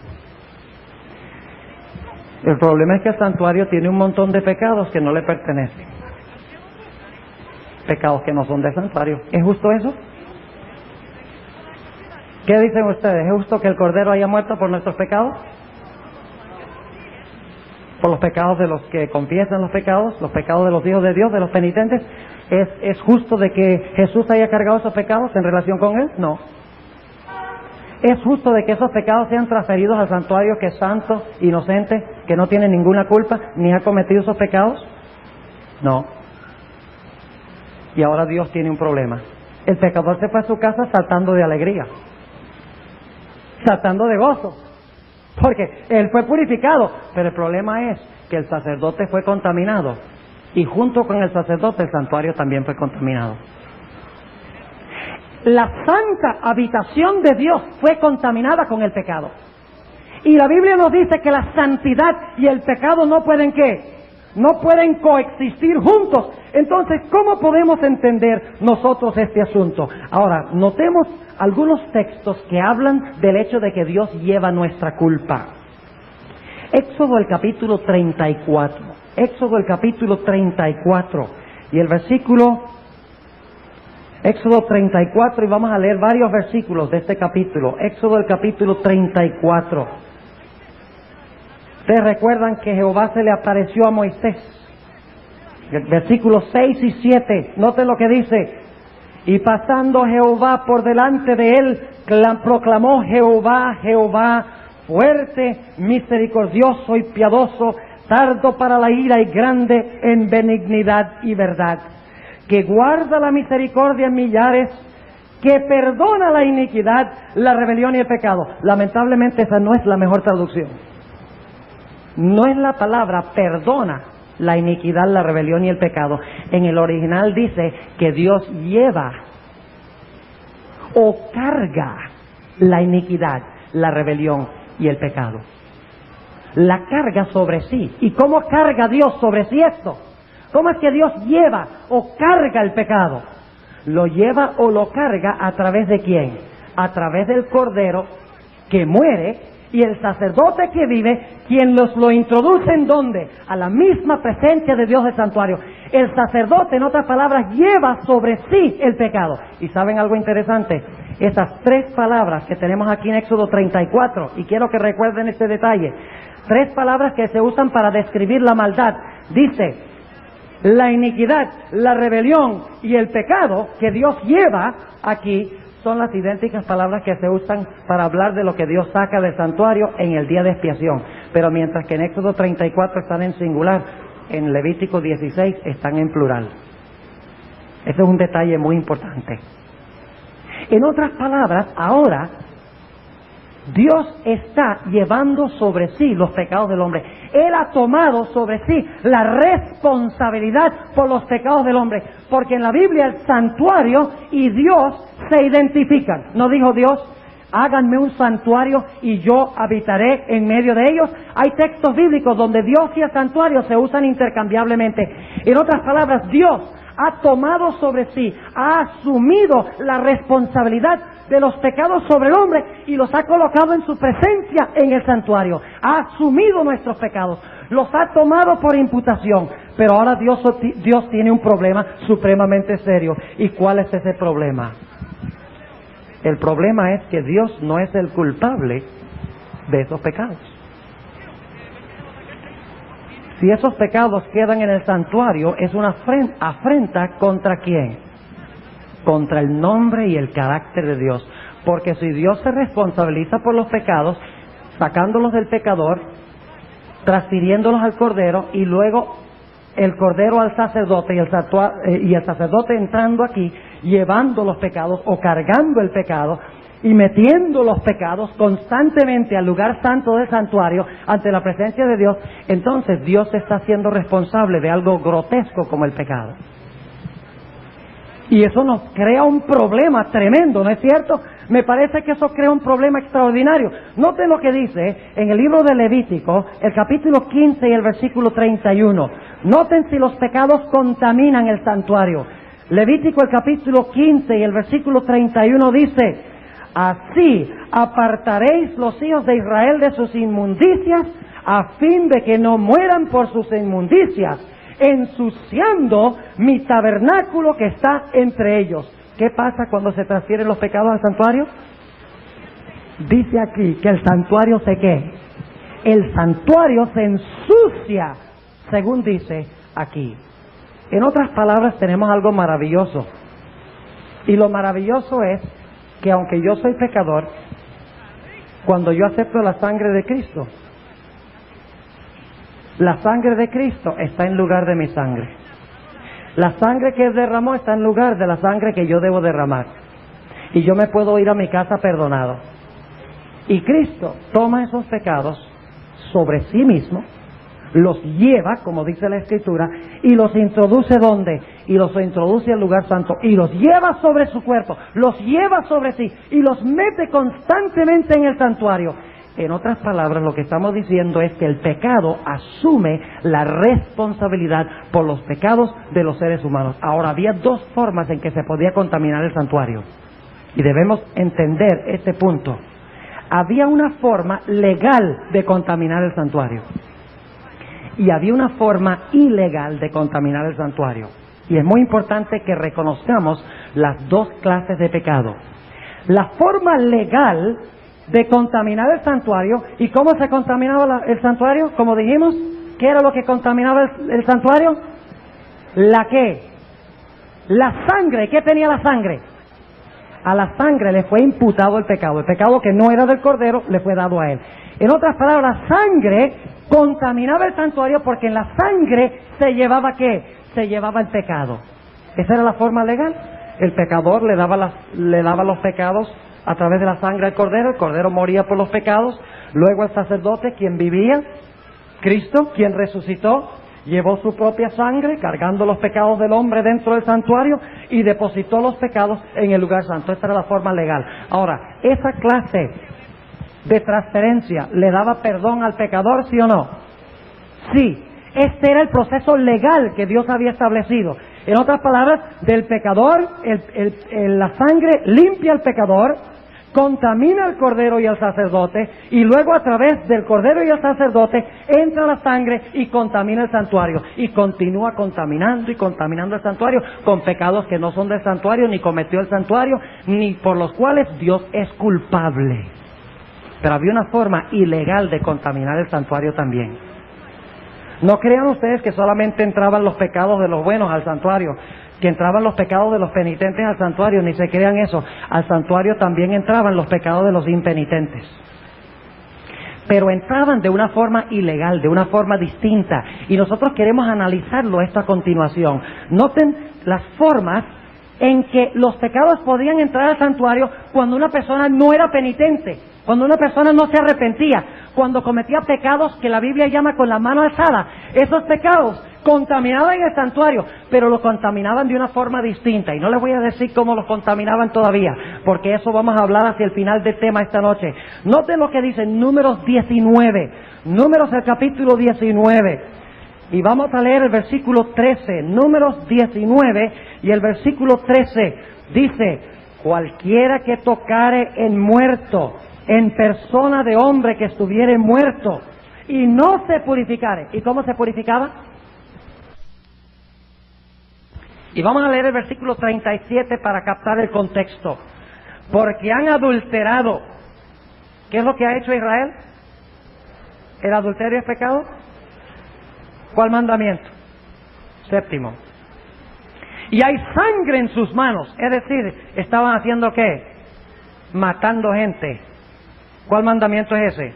Speaker 1: El problema es que el santuario tiene un montón de pecados que no le pertenecen. Pecados que no son del santuario. ¿Es justo eso? ¿Qué dicen ustedes? ¿Es justo que el Cordero haya muerto por nuestros pecados? Por los pecados de los que confiesan los pecados de los hijos de Dios, de los penitentes. ¿Es justo de que Jesús haya cargado esos pecados en relación con Él? No. ¿Es justo de que esos pecados sean transferidos al santuario que es santo, inocente, que no tiene ninguna culpa, ni ha cometido esos pecados? No. Y ahora Dios tiene un problema. El pecador se fue a su casa saltando de alegría, saltando de gozo, porque él fue purificado. Pero el problema es que el sacerdote fue contaminado, y junto con el sacerdote el santuario también fue contaminado. La santa habitación de Dios fue contaminada con el pecado. Y la Biblia nos dice que la santidad y el pecado no pueden ¿qué? No pueden coexistir juntos. Entonces, ¿cómo podemos entender nosotros este asunto? Ahora, notemos algunos textos que hablan del hecho de que Dios lleva nuestra culpa. Éxodo el capítulo 34. Éxodo el capítulo 34. Y el versículo... Éxodo 34, y vamos a leer varios versículos de este capítulo. Éxodo el capítulo 34. Ustedes recuerdan que Jehová se le apareció a Moisés. Versículos 6 y 7. Noten lo que dice. Y pasando Jehová por delante de él, proclamó Jehová, Jehová, fuerte, misericordioso y piadoso, tardo para la ira y grande en benignidad y verdad, que guarda la misericordia en millares, que perdona la iniquidad, la rebelión y el pecado. Lamentablemente esa no es la mejor traducción. No es la palabra perdona la iniquidad, la rebelión y el pecado. En el original dice que Dios lleva o carga la iniquidad, la rebelión y el pecado. La carga sobre sí. ¿Y cómo carga Dios sobre sí esto? ¿Cómo es que Dios lleva o carga el pecado? Lo lleva o lo carga a través de ¿quién? A través del Cordero que muere y el sacerdote que vive, quien lo introduce ¿en dónde? A la misma presencia de Dios del santuario. El sacerdote, en otras palabras, lleva sobre sí el pecado. ¿Y saben algo interesante? Esas tres palabras que tenemos aquí en Éxodo 34, y quiero que recuerden este detalle, tres palabras que se usan para describir la maldad. Dice, la iniquidad, la rebelión y el pecado que Dios lleva aquí son las idénticas palabras que se usan para hablar de lo que Dios saca del santuario en el día de expiación. Pero mientras que en Éxodo 34 están en singular, en Levítico 16 están en plural. Ese es un detalle muy importante. En otras palabras, ahora Dios está llevando sobre sí los pecados del hombre. Él ha tomado sobre sí la responsabilidad por los pecados del hombre. Porque en la Biblia el santuario y Dios se identifican. ¿No dijo Dios: háganme un santuario y yo habitaré en medio de ellos? Hay textos bíblicos donde Dios y el santuario se usan intercambiablemente. En otras palabras, Dios ha tomado sobre sí, ha asumido la responsabilidad de los pecados sobre el hombre y los ha colocado en su presencia en el santuario. Ha asumido nuestros pecados, los ha tomado por imputación. Pero ahora Dios tiene un problema supremamente serio. ¿Y cuál es ese problema? El problema es que Dios no es el culpable de esos pecados. Si esos pecados quedan en el santuario, es una afrenta ¿contra quién? Contra el nombre y el carácter de Dios. Porque si Dios se responsabiliza por los pecados, sacándolos del pecador, transfiriéndolos al Cordero, y luego el Cordero al sacerdote y el sacerdote entrando aquí, llevando los pecados o cargando el pecado y metiendo los pecados constantemente al lugar santo del santuario ante la presencia de Dios, entonces Dios se está haciendo responsable de algo grotesco como el pecado. Y eso nos crea un problema tremendo, ¿no es cierto? Me parece que eso crea un problema extraordinario. Noten lo que dice en el libro de Levítico, el capítulo 15 y el versículo 31. Noten si los pecados contaminan el santuario. Levítico, el capítulo 15 y el versículo 31 dice: así apartaréis los hijos de Israel de sus inmundicias, a fin de que no mueran por sus inmundicias, ensuciando mi tabernáculo que está entre ellos. ¿Qué pasa cuando se transfieren los pecados al santuario? Dice aquí que el santuario se ¿qué? El santuario se ensucia, según dice aquí. En otras palabras, tenemos algo maravilloso. Y lo maravilloso es que aunque yo soy pecador, cuando yo acepto la sangre de Cristo, la sangre de Cristo está en lugar de mi sangre. La sangre que Él derramó está en lugar de la sangre que yo debo derramar. Y yo me puedo ir a mi casa perdonado. Y Cristo toma esos pecados sobre sí mismo, los lleva, como dice la Escritura, y los introduce ¿dónde? Y los introduce al lugar santo, y los lleva sobre su cuerpo, los lleva sobre sí, y los mete constantemente en el santuario. En otras palabras, lo que estamos diciendo es que el pecado asume la responsabilidad por los pecados de los seres humanos. Ahora, había dos formas en que se podía contaminar el santuario, y debemos entender este punto. Había una forma legal de contaminar el santuario, y había una forma ilegal de contaminar el santuario. Y es muy importante que reconozcamos las dos clases de pecado. La forma legal de contaminar el santuario. ¿Y cómo se contaminaba el santuario? Como dijimos, ¿qué era lo que contaminaba el santuario? ¿La qué? La sangre. ¿Qué tenía la sangre? A la sangre le fue imputado el pecado que no era del Cordero le fue dado a él. En otras palabras, la sangre contaminaba el santuario porque en la sangre se llevaba ¿qué? Se llevaba el pecado. Esa era la forma legal. El pecador le daba los pecados a través de la sangre al Cordero. El Cordero moría por los pecados. Luego el sacerdote, quien vivía, Cristo, quien resucitó, llevó su propia sangre cargando los pecados del hombre dentro del santuario y depositó los pecados en el lugar santo. Esta era la forma legal. Ahora, esa clase de transferencia le daba perdón al pecador, ¿sí o no? Sí. Este era el proceso legal que Dios había establecido. En otras palabras, del pecador, la sangre limpia al pecador, contamina al Cordero y al sacerdote, y luego a través del Cordero y el sacerdote entra la sangre y contamina el santuario, y continúa contaminando y contaminando el santuario con pecados que no son del santuario, ni cometió el santuario, ni por los cuales Dios es culpable. Pero había una forma ilegal de contaminar el santuario también. No crean ustedes que solamente entraban los pecados de los buenos al santuario, que entraban los pecados de los penitentes al santuario, ni se crean eso. Al santuario también entraban los pecados de los impenitentes. Pero entraban de una forma ilegal, de una forma distinta. Y nosotros queremos analizarlo esto a continuación. Noten las formas en que los pecados podían entrar al santuario cuando una persona no era penitente. Cuando una persona no se arrepentía, cuando cometía pecados que la Biblia llama con la mano alzada, esos pecados contaminaban el santuario, pero lo contaminaban de una forma distinta. Y no les voy a decir cómo lo contaminaban todavía, porque eso vamos a hablar hacia el final del tema esta noche. Noten lo que dice Números 19, Números el capítulo 19. Y vamos a leer el versículo 13, Números 19 y el versículo 13 dice: cualquiera que tocare en muerto, en persona de hombre que estuviere muerto, y no se purificare. ¿Y cómo se purificaba? Y vamos a leer el versículo 37 para captar el contexto. Porque han adulterado. ¿Qué es lo que ha hecho Israel? ¿El adulterio es pecado? ¿Cuál mandamiento? Séptimo. Y hay sangre en sus manos. Es decir, ¿estaban haciendo qué? Matando gente. ¿Cuál mandamiento es ese?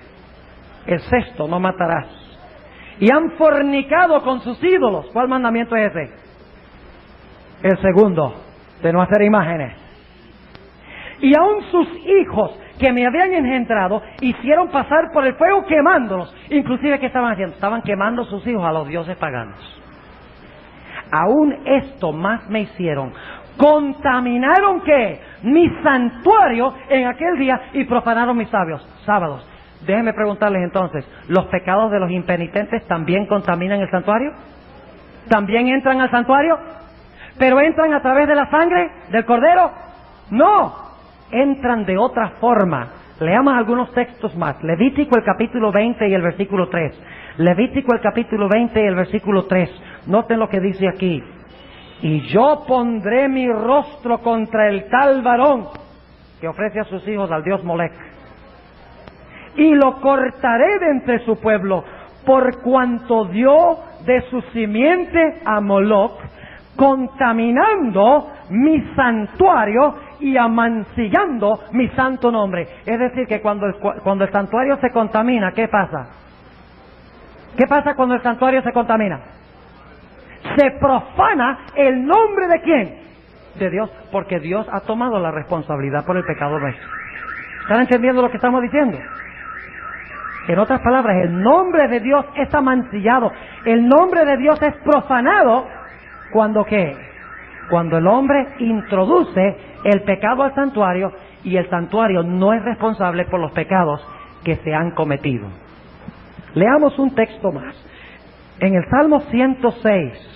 Speaker 1: El sexto, no matarás. Y han fornicado con sus ídolos. ¿Cuál mandamiento es ese? El segundo, de no hacer imágenes. Y aún sus hijos que me habían engendrado hicieron pasar por el fuego quemándolos. Inclusive, ¿qué estaban haciendo? Estaban quemando sus hijos a los dioses paganos. Aún esto más me hicieron. Contaminaron ¿qué? Mi santuario en aquel día y profanaron mis sábados. Déjenme preguntarles entonces, ¿los pecados de los impenitentes también contaminan el santuario? ¿También entran al santuario? ¿Pero entran a través de la sangre del Cordero? No, entran de otra forma. Leamos algunos textos más. Levítico el capítulo 20 y el versículo 3. Levítico el capítulo 20 y el versículo 3. Noten lo que dice aquí. Y yo pondré mi rostro contra el tal varón que ofrece a sus hijos al dios Molec, y lo cortaré de entre su pueblo, por cuanto dio de su simiente a Moloc, contaminando mi santuario y amancillando mi santo nombre. Es decir, que cuando el santuario se contamina, ¿qué pasa? ¿Qué pasa cuando el santuario se contamina? Se profana el nombre de ¿quién? De Dios, porque Dios ha tomado la responsabilidad por el pecado nuestro. ¿Están entendiendo lo que estamos diciendo? En otras palabras, el nombre de Dios es amancillado, el nombre de Dios es profanado. ¿Cuándo qué? Cuando el hombre introduce el pecado al santuario y el santuario no es responsable por los pecados que se han cometido. Leamos un texto más. En el Salmo 106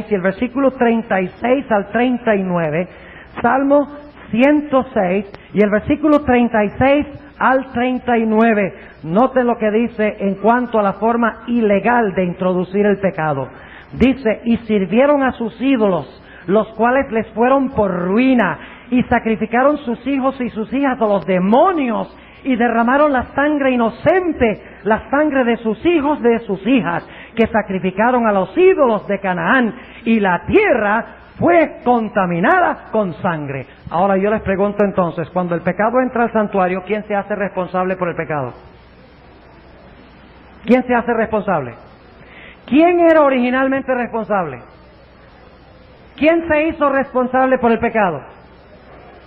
Speaker 1: y el versículo 36 al 39, Salmo 106 y el versículo 36 al 39. Noten lo que dice en cuanto a la forma ilegal de introducir el pecado. Dice: y sirvieron a sus ídolos, los cuales les fueron por ruina, y sacrificaron sus hijos y sus hijas a los demonios, y derramaron la sangre inocente, la sangre de sus hijos, de sus hijas, que sacrificaron a los ídolos de Canaán, y la tierra fue contaminada con sangre. Ahora yo les pregunto entonces, cuando el pecado entra al santuario, ¿quién se hace responsable por el pecado? ¿Quién se hace responsable? ¿Quién era originalmente responsable? ¿Quién se hizo responsable por el pecado?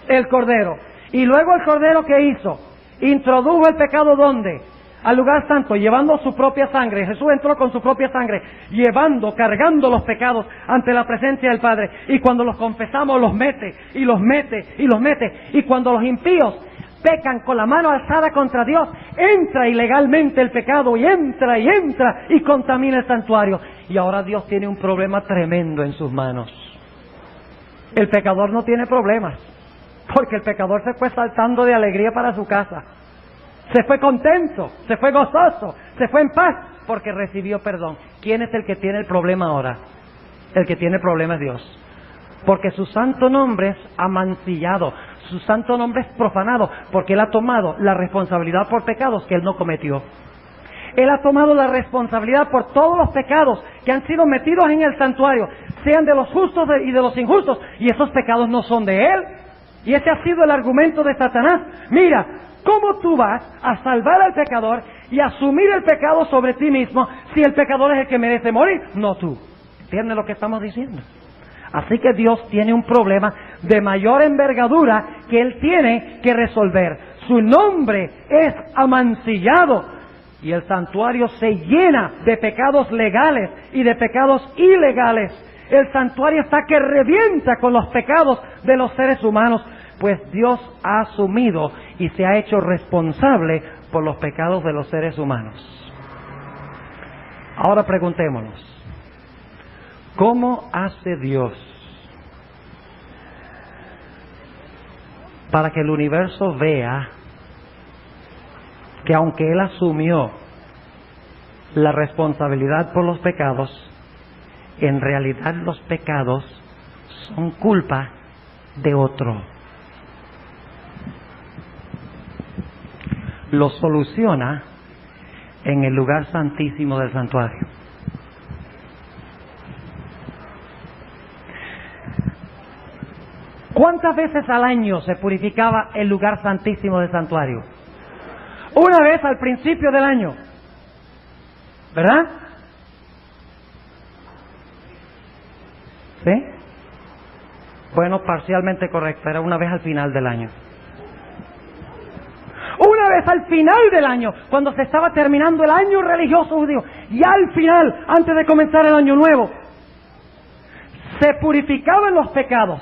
Speaker 1: El Cordero. Y luego el Cordero, ¿qué hizo? Introdujo el pecado ¿dónde? Al lugar santo, llevando su propia sangre. Jesús entró con su propia sangre, cargando los pecados ante la presencia del Padre. Y cuando los confesamos, los mete, y los mete, y los mete. Y cuando los impíos pecan con la mano alzada contra Dios, entra ilegalmente el pecado, y entra, y contamina el santuario. Y ahora Dios tiene un problema tremendo en sus manos. El pecador no tiene problemas, porque el pecador se fue saltando de alegría para su casa. Se fue contento, se fue gozoso, se fue en paz, porque recibió perdón. ¿Quién es el que tiene el problema ahora? El que tiene el problema es Dios. Porque su santo nombre es amancillado, su santo nombre es profanado, porque Él ha tomado la responsabilidad por pecados que Él no cometió. Él ha tomado la responsabilidad por todos los pecados que han sido metidos en el santuario, sean de los justos y de los injustos, y esos pecados no son de Él. Y ese ha sido el argumento de Satanás. Mira, ¿cómo tú vas a salvar al pecador y asumir el pecado sobre ti mismo si el pecador es el que merece morir? No tú. ¿Entiendes lo que estamos diciendo? Así que Dios tiene un problema de mayor envergadura que Él tiene que resolver. su nombre es amancillado y el santuario se llena de pecados legales y de pecados ilegales. El santuario está que revienta con los pecados de los seres humanos, pues Dios ha asumido y se ha hecho responsable por los pecados de los seres humanos. Ahora preguntémonos, ¿cómo hace Dios para que el universo vea que aunque Él asumió la responsabilidad por los pecados, en realidad los pecados son culpa de otro? Lo soluciona en el lugar santísimo del santuario. ¿Cuántas veces al año se purificaba el lugar santísimo del santuario? Una vez al principio del año, ¿verdad? ¿Sí? Bueno, parcialmente correcto, era una vez al final del año. Una vez al final del año, cuando se estaba terminando el año religioso judío, y al final, antes de comenzar el año nuevo, se purificaban los pecados.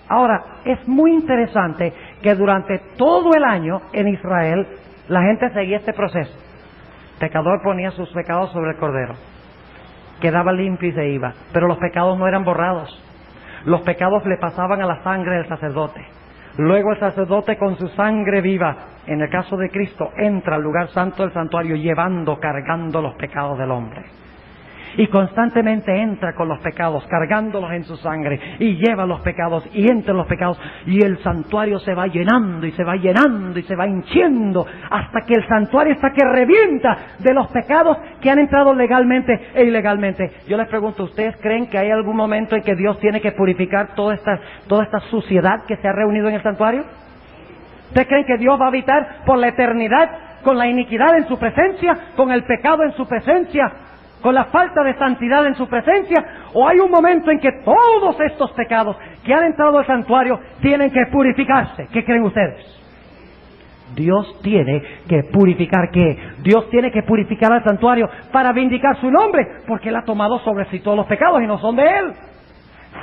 Speaker 1: Ahora, es muy interesante que durante todo el año en Israel la gente seguía este proceso. El pecador ponía sus pecados sobre el cordero, quedaba limpio y se iba, pero los pecados no eran borrados. Los pecados le pasaban a la sangre del sacerdote. Luego el sacerdote con su sangre viva, en el caso de Cristo, entra al lugar santo del santuario cargando los pecados del hombre. Y constantemente entra con los pecados, cargándolos en su sangre, y lleva los pecados, y entra los pecados, y el santuario se va llenando, y se va llenando, y se va hinchiendo, hasta que el santuario está que revienta de los pecados que han entrado legalmente e ilegalmente. Yo les pregunto, ¿ustedes creen que hay algún momento en que Dios tiene que purificar toda esta suciedad que se ha reunido en el santuario? ¿Ustedes creen que Dios va a habitar por la eternidad con la iniquidad en su presencia, con el pecado en su presencia, con la falta de santidad en su presencia? ¿O hay un momento en que todos estos pecados que han entrado al santuario tienen que purificarse? ¿Qué creen ustedes? Dios tiene que purificar, ¿qué? Dios tiene que purificar al santuario para vindicar su nombre, porque Él ha tomado sobre sí todos los pecados y no son de Él.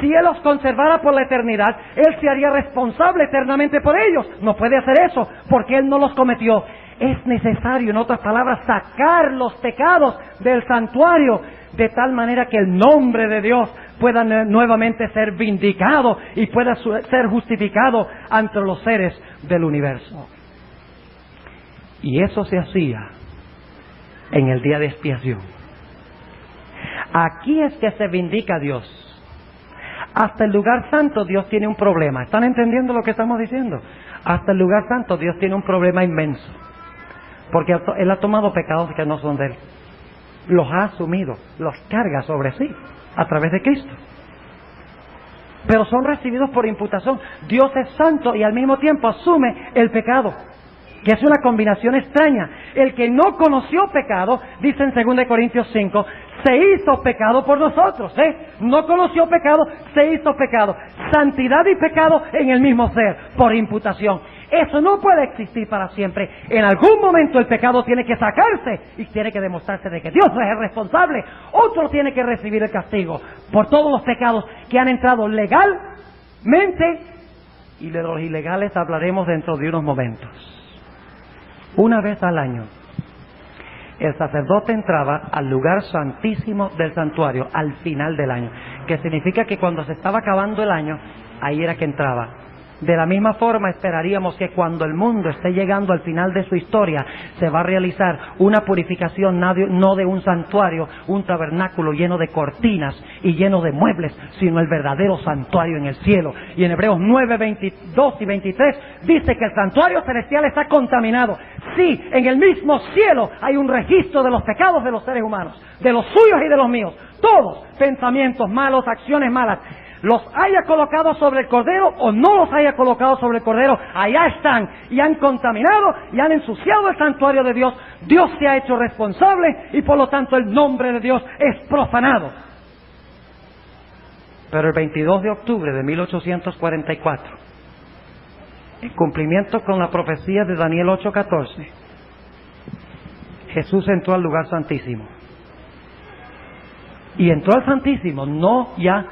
Speaker 1: Si Él los conservara por la eternidad, Él se haría responsable eternamente por ellos. No puede hacer eso, porque Él no los cometió. Es necesario, en otras palabras, sacar los pecados del santuario, de tal manera que el nombre de Dios pueda nuevamente ser vindicado y pueda ser justificado ante los seres del universo. Y eso se hacía en el día de expiación. Aquí es que se vindica a Dios. Hasta el lugar santo Dios tiene un problema. ¿Están entendiendo lo que estamos diciendo? Hasta el lugar santo Dios tiene un problema inmenso. Porque Él ha tomado pecados que no son de Él. Los ha asumido, los carga sobre sí, a través de Cristo. Pero son recibidos por imputación. Dios es santo y al mismo tiempo asume el pecado, que es una combinación extraña. El que no conoció pecado, dice en 2 Corintios 5, se hizo pecado por nosotros, No conoció pecado, se hizo pecado. Santidad y pecado en el mismo ser, por imputación. Eso no puede existir para siempre. En algún momento el pecado tiene que sacarse y tiene que demostrarse de que Dios es el responsable. Otro tiene que recibir el castigo por todos los pecados que han entrado legalmente, y de los ilegales hablaremos dentro de unos momentos. Una vez al año, el sacerdote entraba al lugar santísimo del santuario al final del año, que significa que cuando se estaba acabando el año, ahí era que entraba. De la misma forma esperaríamos que cuando el mundo esté llegando al final de su historia, se va a realizar una purificación no de un santuario, un tabernáculo lleno de cortinas y lleno de muebles, sino el verdadero santuario en el cielo. Y en Hebreos 9, 22 y 23 dice que el santuario celestial está contaminado. Sí, en el mismo cielo hay un registro de los pecados de los seres humanos, de los suyos y de los míos. Todos, pensamientos malos, acciones malas, los haya colocado sobre el Cordero o no los haya colocado sobre el Cordero, allá están y han contaminado y han ensuciado el santuario de Dios. Dios se ha hecho responsable y por lo tanto el nombre de Dios es profanado. Pero el 22 de octubre de 1844, en cumplimiento con la profecía de Daniel 8:14, Jesús entró al lugar santísimo. Y entró al santísimo no ya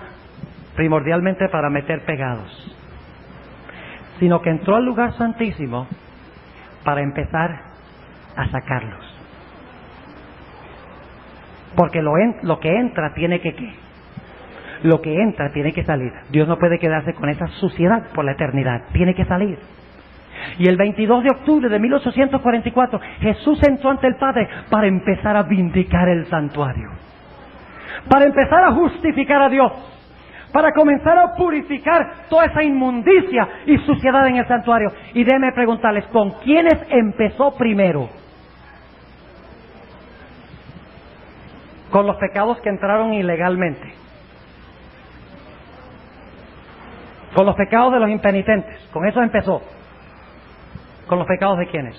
Speaker 1: primordialmente para meter pecados, sino que entró al lugar santísimo para empezar a sacarlos. Porque lo que entra tiene que ¿qué? Lo que entra tiene que salir. Dios no puede quedarse con esa suciedad por la eternidad, tiene que salir. Y el 22 de octubre de 1844 Jesús entró ante el Padre para empezar a vindicar el santuario, para empezar a justificar a Dios, para comenzar a purificar toda esa inmundicia y suciedad en el santuario. Y déjenme preguntarles, ¿con quiénes empezó primero? Con los pecados que entraron ilegalmente, con los pecados de los impenitentes. Con eso empezó. ¿Con los pecados de quiénes?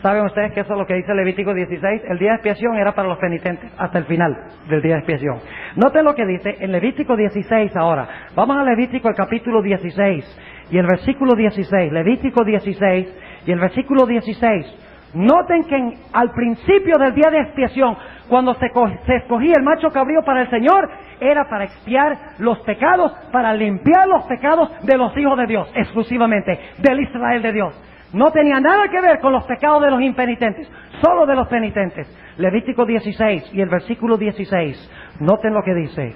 Speaker 1: ¿Saben ustedes que eso es lo que dice Levítico 16? El día de expiación era para los penitentes hasta el final del día de expiación. Noten lo que dice en Levítico 16 ahora. Vamos a Levítico el capítulo 16 y el versículo 16. Levítico 16 y el versículo 16. Noten que al principio del día de expiación, cuando se escogía el macho cabrío para el Señor, era para expiar los pecados, para limpiar los pecados de los hijos de Dios, exclusivamente, del Israel de Dios. No tenía nada que ver con los pecados de los impenitentes, solo de los penitentes. Levítico 16 y el versículo 16. Noten lo que dice.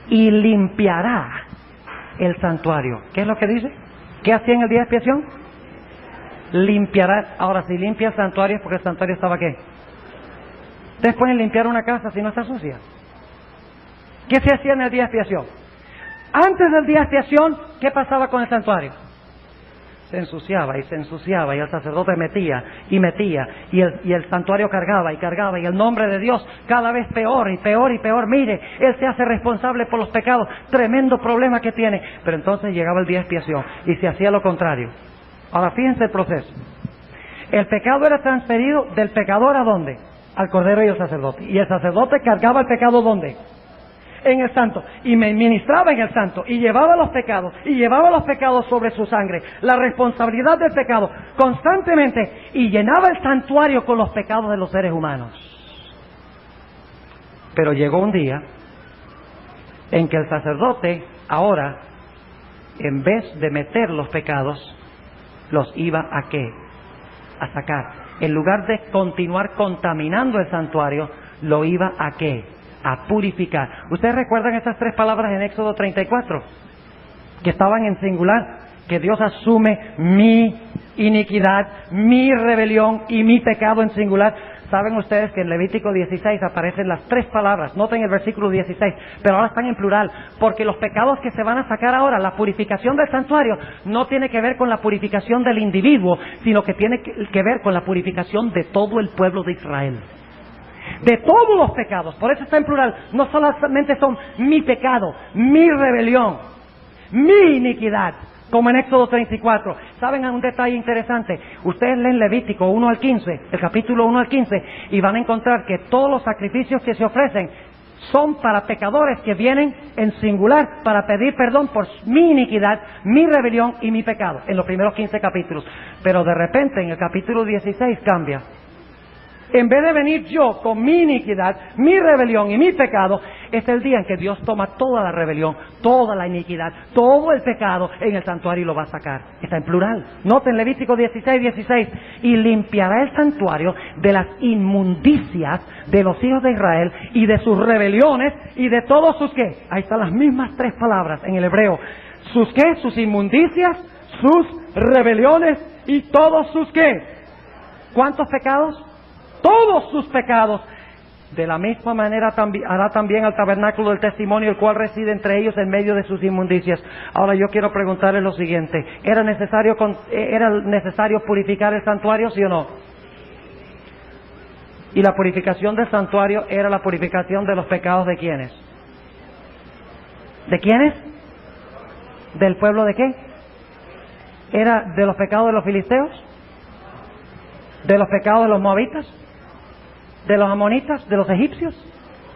Speaker 1: Y limpiará el santuario. ¿Qué es lo que dice? ¿Qué hacía en el día de expiación? Limpiará. Ahora, si limpia el santuario es porque el santuario estaba ¿qué? Ustedes pueden limpiar una casa si no está sucia. ¿Qué se hacía en el día de expiación? Antes del día de expiación, ¿qué pasaba con el santuario? Se ensuciaba y se ensuciaba y el sacerdote metía y el santuario cargaba y el nombre de Dios cada vez peor y peor y peor. Mire, Él se hace responsable por los pecados, tremendo problema que tiene. Pero entonces llegaba el día de expiación y se hacía lo contrario. Ahora fíjense el proceso. El pecado era transferido del pecador ¿a dónde? Al cordero y al sacerdote. Y el sacerdote cargaba el pecado ¿dónde? En el santo, y me ministraba en el santo, y llevaba los pecados sobre su sangre, la responsabilidad del pecado, constantemente, y llenaba el santuario con los pecados de los seres humanos. Pero llegó un día en que el sacerdote, ahora, en vez de meter los pecados, los iba ¿a qué? A sacar. En lugar de continuar contaminando el santuario, lo iba ¿a qué? A purificar. ¿Ustedes recuerdan estas tres palabras en Éxodo 34? Que estaban en singular, que Dios asume mi iniquidad, mi rebelión y mi pecado en singular. Saben ustedes que en Levítico 16 aparecen las tres palabras, noten el versículo 16, pero ahora están en plural, porque los pecados que se van a sacar ahora, la purificación del santuario, no tiene que ver con la purificación del individuo, sino que tiene que ver con la purificación de todo el pueblo de Israel. De todos los pecados, por eso está en plural, no solamente son mi pecado, mi rebelión, mi iniquidad, como en Éxodo 34. ¿Saben un detalle interesante? Ustedes leen Levítico 1 al 15, el capítulo 1 al 15, y van a encontrar que todos los sacrificios que se ofrecen son para pecadores que vienen en singular para pedir perdón por mi iniquidad, mi rebelión y mi pecado, en los primeros 15 capítulos. Pero de repente en el capítulo 16 cambia. En vez de venir yo con mi iniquidad, mi rebelión y mi pecado, es el día en que Dios toma toda la rebelión, toda la iniquidad, todo el pecado en el santuario y lo va a sacar. Está en plural. Noten Levítico 16, y limpiará el santuario de las inmundicias de los hijos de Israel y de sus rebeliones y de todos sus ¿qué? Ahí están las mismas tres palabras en el hebreo. ¿Sus qué? Sus inmundicias, sus rebeliones y todos sus ¿qué? ¿Cuántos pecados? Todos sus pecados. De la misma manera hará también al tabernáculo del testimonio, el cual reside entre ellos en medio de sus inmundicias. Ahora yo quiero preguntarles lo siguiente: ¿era necesario purificar el santuario, sí o no? Y la purificación del santuario era la purificación de los pecados ¿de quiénes? ¿De quiénes? ¿Del pueblo de qué? ¿Era de los pecados de los filisteos? ¿De los pecados de los moabitas? ¿De los amonitas? ¿De los egipcios?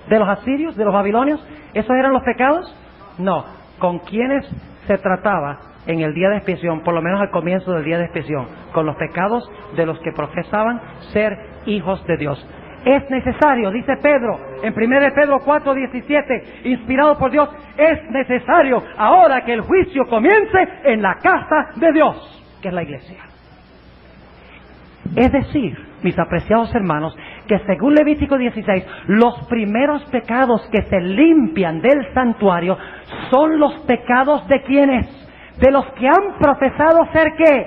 Speaker 1: ¿De los asirios? ¿De los babilonios? ¿Esos eran los pecados? No. ¿Con quiénes se trataba en el día de expiación, por lo menos al comienzo del día de expiación, con los pecados de los que profesaban ser hijos de Dios. Es necesario, dice Pedro, en 1 Pedro 4:17, inspirado por Dios, es necesario ahora que el juicio comience en la casa de Dios, que es la iglesia. Es decir, mis apreciados hermanos, que según Levítico 16, los primeros pecados que se limpian del santuario son los pecados de quienes, de los que han profesado ser ¿qué?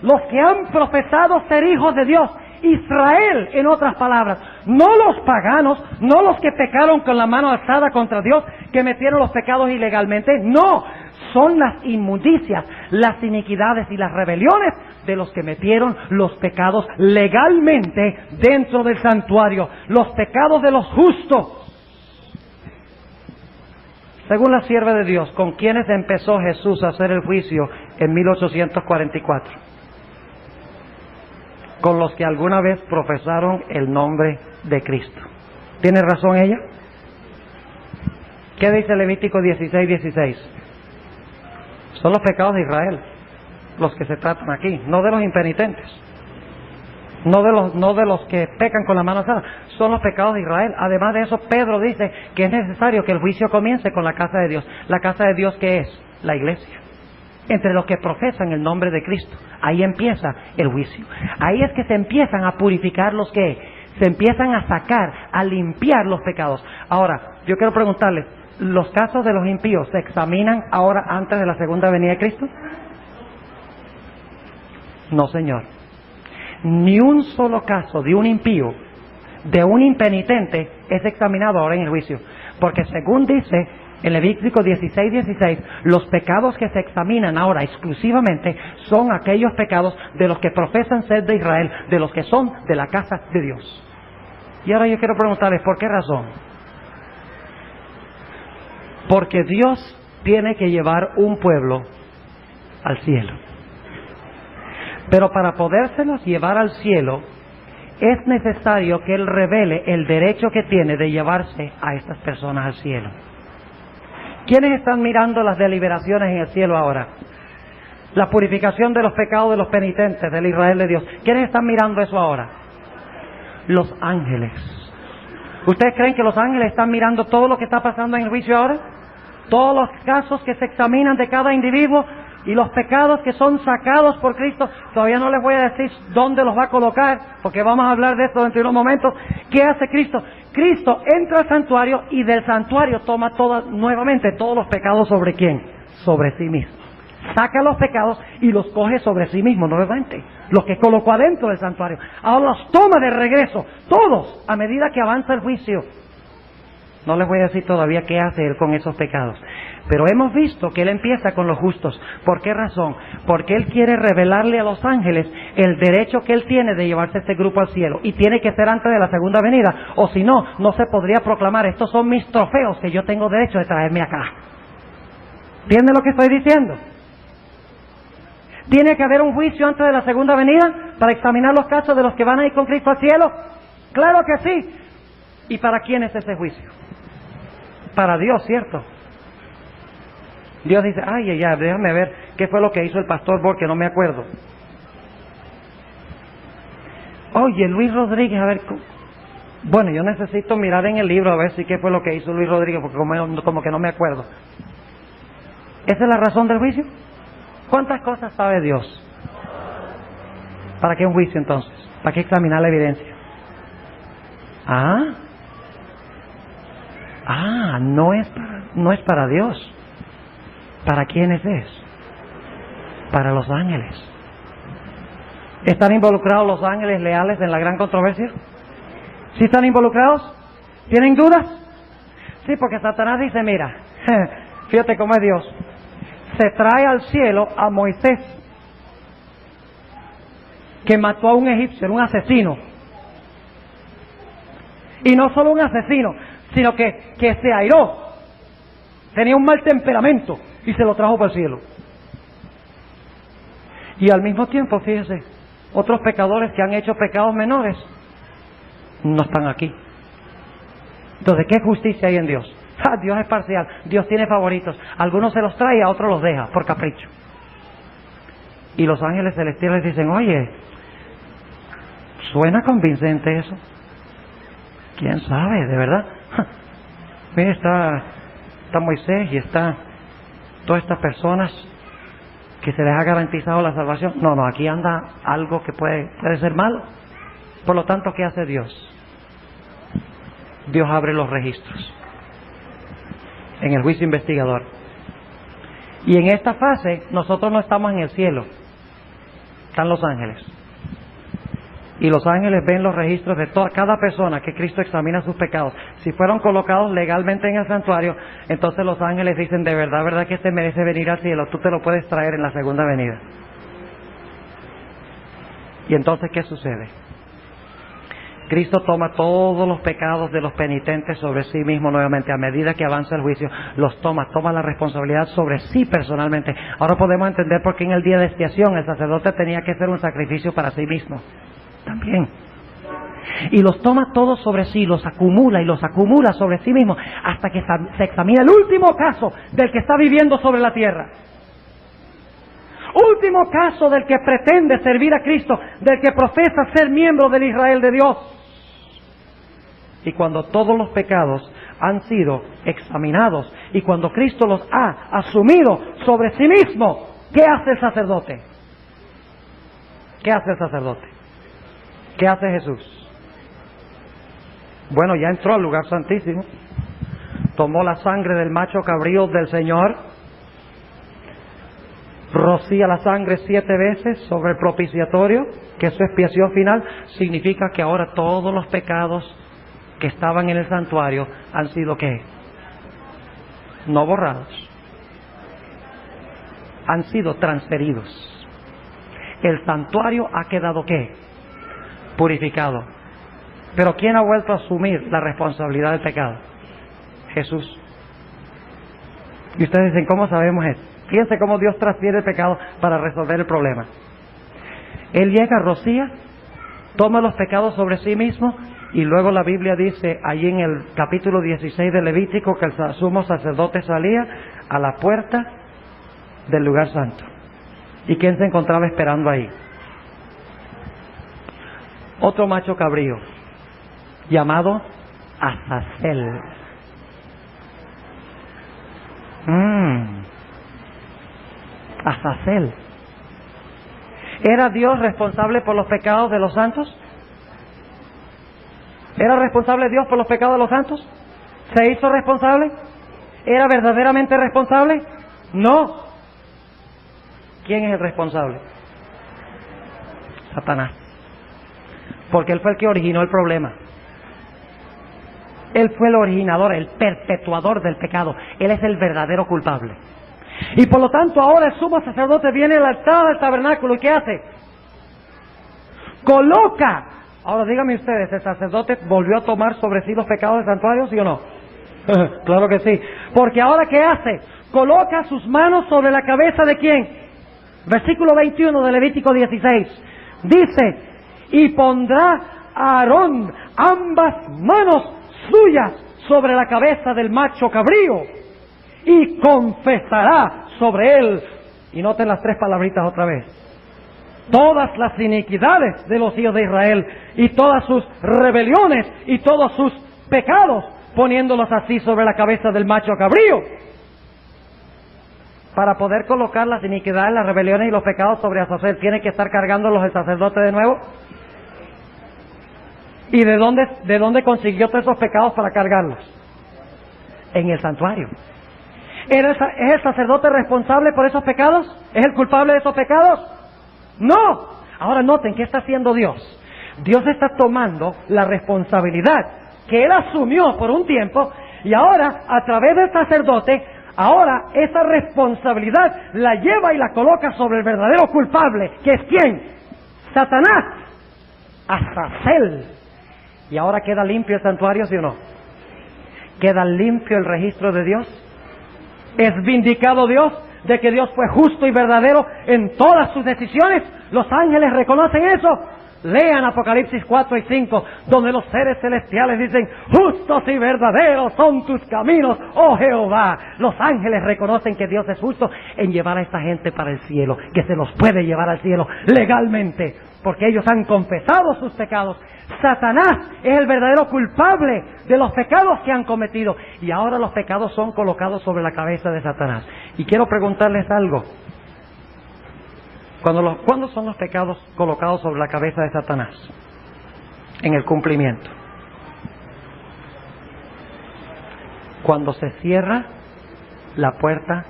Speaker 1: Los que han profesado ser hijos de Dios. Israel, en otras palabras, no los paganos, no los que pecaron con la mano alzada contra Dios, que metieron los pecados ilegalmente, no, son las inmundicias, las iniquidades y las rebeliones de los que metieron los pecados legalmente dentro del santuario, los pecados de los justos. Según la sierva de Dios, con quienes empezó Jesús a hacer el juicio en 1844. Con los que alguna vez profesaron el nombre de Cristo. ¿Tiene razón ella? ¿Qué dice Levítico 16:16? Son los pecados de Israel los que se tratan aquí, no de los impenitentes, no de los que pecan con la mano alzada, son los pecados de Israel. Además de eso, Pedro dice que es necesario que el juicio comience con la casa de Dios. ¿La casa de Dios qué es? La iglesia. Entre los que profesan el nombre de Cristo. Ahí empieza el juicio. Ahí es que se empiezan a purificar los que se empiezan a sacar, a limpiar los pecados. Ahora, yo quiero preguntarles, ¿los casos de los impíos se examinan ahora antes de la segunda venida de Cristo? No, señor. Ni un solo caso de un impío, de un impenitente, es examinado ahora en el juicio. Porque según dice en Levítico 16:16, los pecados que se examinan ahora exclusivamente son aquellos pecados de los que profesan ser de Israel, de los que son de la casa de Dios. Y ahora yo quiero preguntarles, ¿por qué razón? Porque Dios tiene que llevar un pueblo al cielo. Pero para podérselos llevar al cielo, es necesario que Él revele el derecho que tiene de llevarse a estas personas al cielo. ¿Quiénes están mirando las deliberaciones en el cielo ahora? La purificación de los pecados de los penitentes del Israel de Dios. ¿Quiénes están mirando eso ahora? Los ángeles. ¿Ustedes creen que los ángeles están mirando todo lo que está pasando en el juicio ahora? Todos los casos que se examinan de cada individuo y los pecados que son sacados por Cristo. Todavía no les voy a decir dónde los va a colocar, porque vamos a hablar de esto dentro de unos momentos. ¿Qué hace Cristo? Cristo entra al santuario y del santuario toma nuevamente todos los pecados. ¿Sobre quién? Sobre sí mismo. Saca los pecados y los coge sobre sí mismo nuevamente, los que colocó adentro del santuario. Ahora los toma de regreso, todos, a medida que avanza el juicio. No les voy a decir todavía qué hace Él con esos pecados. Pero hemos visto que Él empieza con los justos. ¿Por qué razón? Porque Él quiere revelarle a los ángeles el derecho que Él tiene de llevarse este grupo al cielo. Y tiene que ser antes de la segunda venida. O si no, no se podría proclamar: estos son mis trofeos que yo tengo derecho de traerme acá. ¿Entienden lo que estoy diciendo? ¿Tiene que haber un juicio antes de la segunda venida para examinar los casos de los que van a ir con Cristo al cielo? ¡Claro que sí! ¿Y para quién es ese juicio? Para Dios, ¿cierto? Dios dice: ay, ya, déjame ver qué fue lo que hizo el pastor porque no me acuerdo. Oye, Luis Rodríguez, a ver, bueno, yo necesito mirar en el libro a ver si qué fue lo que hizo Luis Rodríguez, porque como que no me acuerdo. ¿Esa es la razón del juicio? ¿Cuántas cosas sabe Dios? ¿Para qué un juicio entonces? ¿Para qué examinar la evidencia? No es para Dios. ¿Para quiénes es? Para los ángeles. ¿Están involucrados los ángeles leales en la gran controversia? ¿Sí están involucrados? ¿Tienen dudas? Sí, porque Satanás dice: mira, fíjate cómo es Dios. Se trae al cielo a Moisés, que mató a un egipcio, era un asesino. Y no solo un asesino, sino que se airó. Tenía un mal temperamento y se lo trajo para el cielo. Y al mismo tiempo, fíjese, otros pecadores que han hecho pecados menores no están aquí. Entonces, ¿qué justicia hay en Dios? Dios es parcial, Dios tiene favoritos. Algunos se los trae y a otros los deja por capricho. Y los ángeles celestiales dicen, oye, suena convincente eso. ¿Quién sabe, de verdad? Mire, está Moisés y está todas estas personas que se les ha garantizado la salvación. No, aquí anda algo que puede ser malo. Por lo tanto, ¿qué hace Dios? Dios abre los registros en el juicio investigador. Y en esta fase, nosotros no estamos en el cielo, están los ángeles. Y los ángeles ven los registros de cada persona que Cristo examina sus pecados. Si fueron colocados legalmente en el santuario, entonces los ángeles dicen, de verdad que este merece venir al cielo, tú te lo puedes traer en la segunda venida. Y entonces, ¿qué sucede? Cristo toma todos los pecados de los penitentes sobre sí mismo nuevamente. A medida que avanza el juicio, los toma la responsabilidad sobre sí personalmente. Ahora podemos entender por qué en el día de expiación el sacerdote tenía que hacer un sacrificio para sí mismo también. Y los toma todos sobre sí, los acumula sobre sí mismo, hasta que se examina el último caso del que está viviendo sobre la tierra. Último caso del que pretende servir a Cristo, del que profesa ser miembro del Israel de Dios. Y cuando todos los pecados han sido examinados y cuando Cristo los ha asumido sobre sí mismo, ¿qué hace el sacerdote? ¿Qué hace el sacerdote? ¿Qué hace Jesús? Bueno, ya entró al lugar santísimo, tomó la sangre del macho cabrío del Señor, rocía la sangre 7 veces sobre el propiciatorio, que su expiación final significa que ahora todos los pecados que estaban en el santuario han sido ¿qué? No borrados, han sido transferidos. El santuario ha quedado ¿qué? Purificado. Pero ¿quién ha vuelto a asumir la responsabilidad del pecado? Jesús. Y ustedes dicen, ¿cómo sabemos esto? Fíjense cómo Dios transfiere el pecado para resolver el problema. Él llega, rocía, toma los pecados sobre sí mismo, y luego la Biblia dice, allí en el capítulo 16 de Levítico, que el sumo sacerdote salía a la puerta del lugar santo. ¿Y quién se encontraba esperando ahí? Otro macho cabrío, llamado Azazel. Azazel. ¿Era Dios responsable por los pecados de los santos? ¿Era responsable Dios por los pecados de los santos? ¿Se hizo responsable? ¿Era verdaderamente responsable? No. ¿Quién es el responsable? Satanás. Porque él fue el que originó el problema. Él fue el originador, el perpetuador del pecado. Él es el verdadero culpable. Y por lo tanto ahora el sumo sacerdote viene al altar del tabernáculo. ¿Y qué hace? Coloca. Ahora díganme ustedes, ¿el sacerdote volvió a tomar sobre sí los pecados del santuario, sí o no? Claro que sí. Porque ahora ¿qué hace? Coloca sus manos sobre la cabeza de ¿quién? Versículo 21 de Levítico 16. Dice, y pondrá a Aarón ambas manos suyas sobre la cabeza del macho cabrío y confesará sobre él. Y noten las 3 palabritas otra vez. Todas las iniquidades de los hijos de Israel y todas sus rebeliones y todos sus pecados, poniéndolos así sobre la cabeza del macho cabrío. Para poder colocar las iniquidades, las rebeliones y los pecados sobre Azazel, ¿tiene que estar cargándolos el sacerdote de nuevo? ¿Y de dónde consiguió todos esos pecados para cargarlos? En el santuario. ¿Es el sacerdote responsable por esos pecados? ¿Es el culpable de esos pecados? ¡No! Ahora noten, ¿qué está haciendo Dios? Dios está tomando la responsabilidad que Él asumió por un tiempo, y ahora, a través del sacerdote, ahora esa responsabilidad la lleva y la coloca sobre el verdadero culpable, que es ¿quién? Satanás. Azazel. ¿Y ahora queda limpio el santuario, sí o no? ¿Queda limpio el registro de Dios? ¿Es vindicado Dios de que Dios fue justo y verdadero en todas sus decisiones? ¿Los ángeles reconocen eso? Lean Apocalipsis 4 y 5, donde los seres celestiales dicen: justos y verdaderos son tus caminos, oh Jehová. Los ángeles reconocen que Dios es justo en llevar a esta gente para el cielo, que se los puede llevar al cielo legalmente, porque ellos han confesado sus pecados. Satanás es el verdadero culpable de los pecados que han cometido, y ahora los pecados son colocados sobre la cabeza de Satanás. Y quiero preguntarles algo. ¿Cuándo son los pecados colocados sobre la cabeza de Satanás? En el cumplimiento. Cuando se cierra la puerta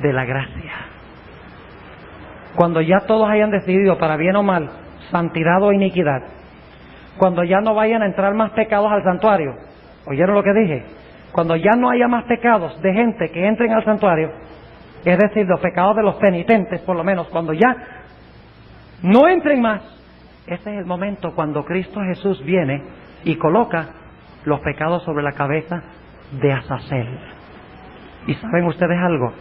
Speaker 1: de la gracia. Cuando ya todos hayan decidido, para bien o mal, santidad o iniquidad. Cuando ya no vayan a entrar más pecados al santuario. ¿Oyeron lo que dije? Cuando ya no haya más pecados de gente que entren al santuario, es decir, los pecados de los penitentes, por lo menos, cuando ya no entren más, ese es el momento cuando Cristo Jesús viene y coloca los pecados sobre la cabeza de Azazel. ¿Y saben ustedes algo?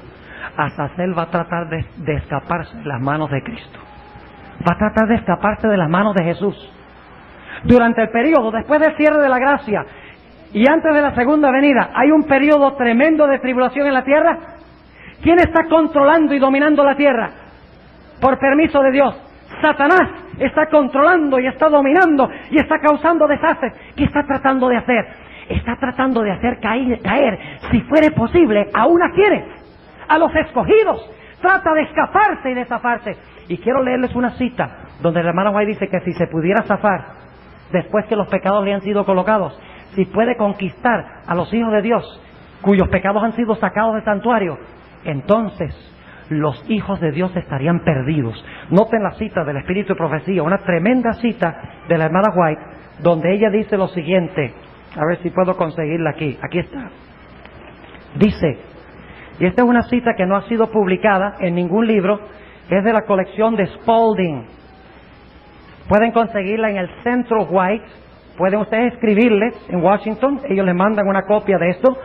Speaker 1: Azazel va a tratar de escaparse de las manos de Cristo. Va a tratar de escaparse de las manos de Jesús. Durante el periodo, después del cierre de la gracia y antes de la segunda venida, hay un periodo tremendo de tribulación en la tierra. ¿Quién está controlando y dominando la tierra? Por permiso de Dios. Satanás está controlando y está dominando y está causando desastres. ¿Qué está tratando de hacer? Está tratando de hacer caer, si fuere posible, aún a quienes, a los escogidos. Trata de escaparse y de zafarse. Y quiero leerles una cita donde la hermana White dice que si se pudiera zafar después que los pecados le han sido colocados, si puede conquistar a los hijos de Dios cuyos pecados han sido sacados del santuario, entonces los hijos de Dios estarían perdidos. Noten la cita del Espíritu de Profecía, una tremenda cita de la hermana White, donde ella dice lo siguiente. A ver si puedo conseguirla aquí. Aquí está. Dice, y esta es una cita que no ha sido publicada en ningún libro, es de la colección de Spalding. Pueden conseguirla en el Centro White. Pueden ustedes escribirles en Washington, ellos les mandan una copia de esto.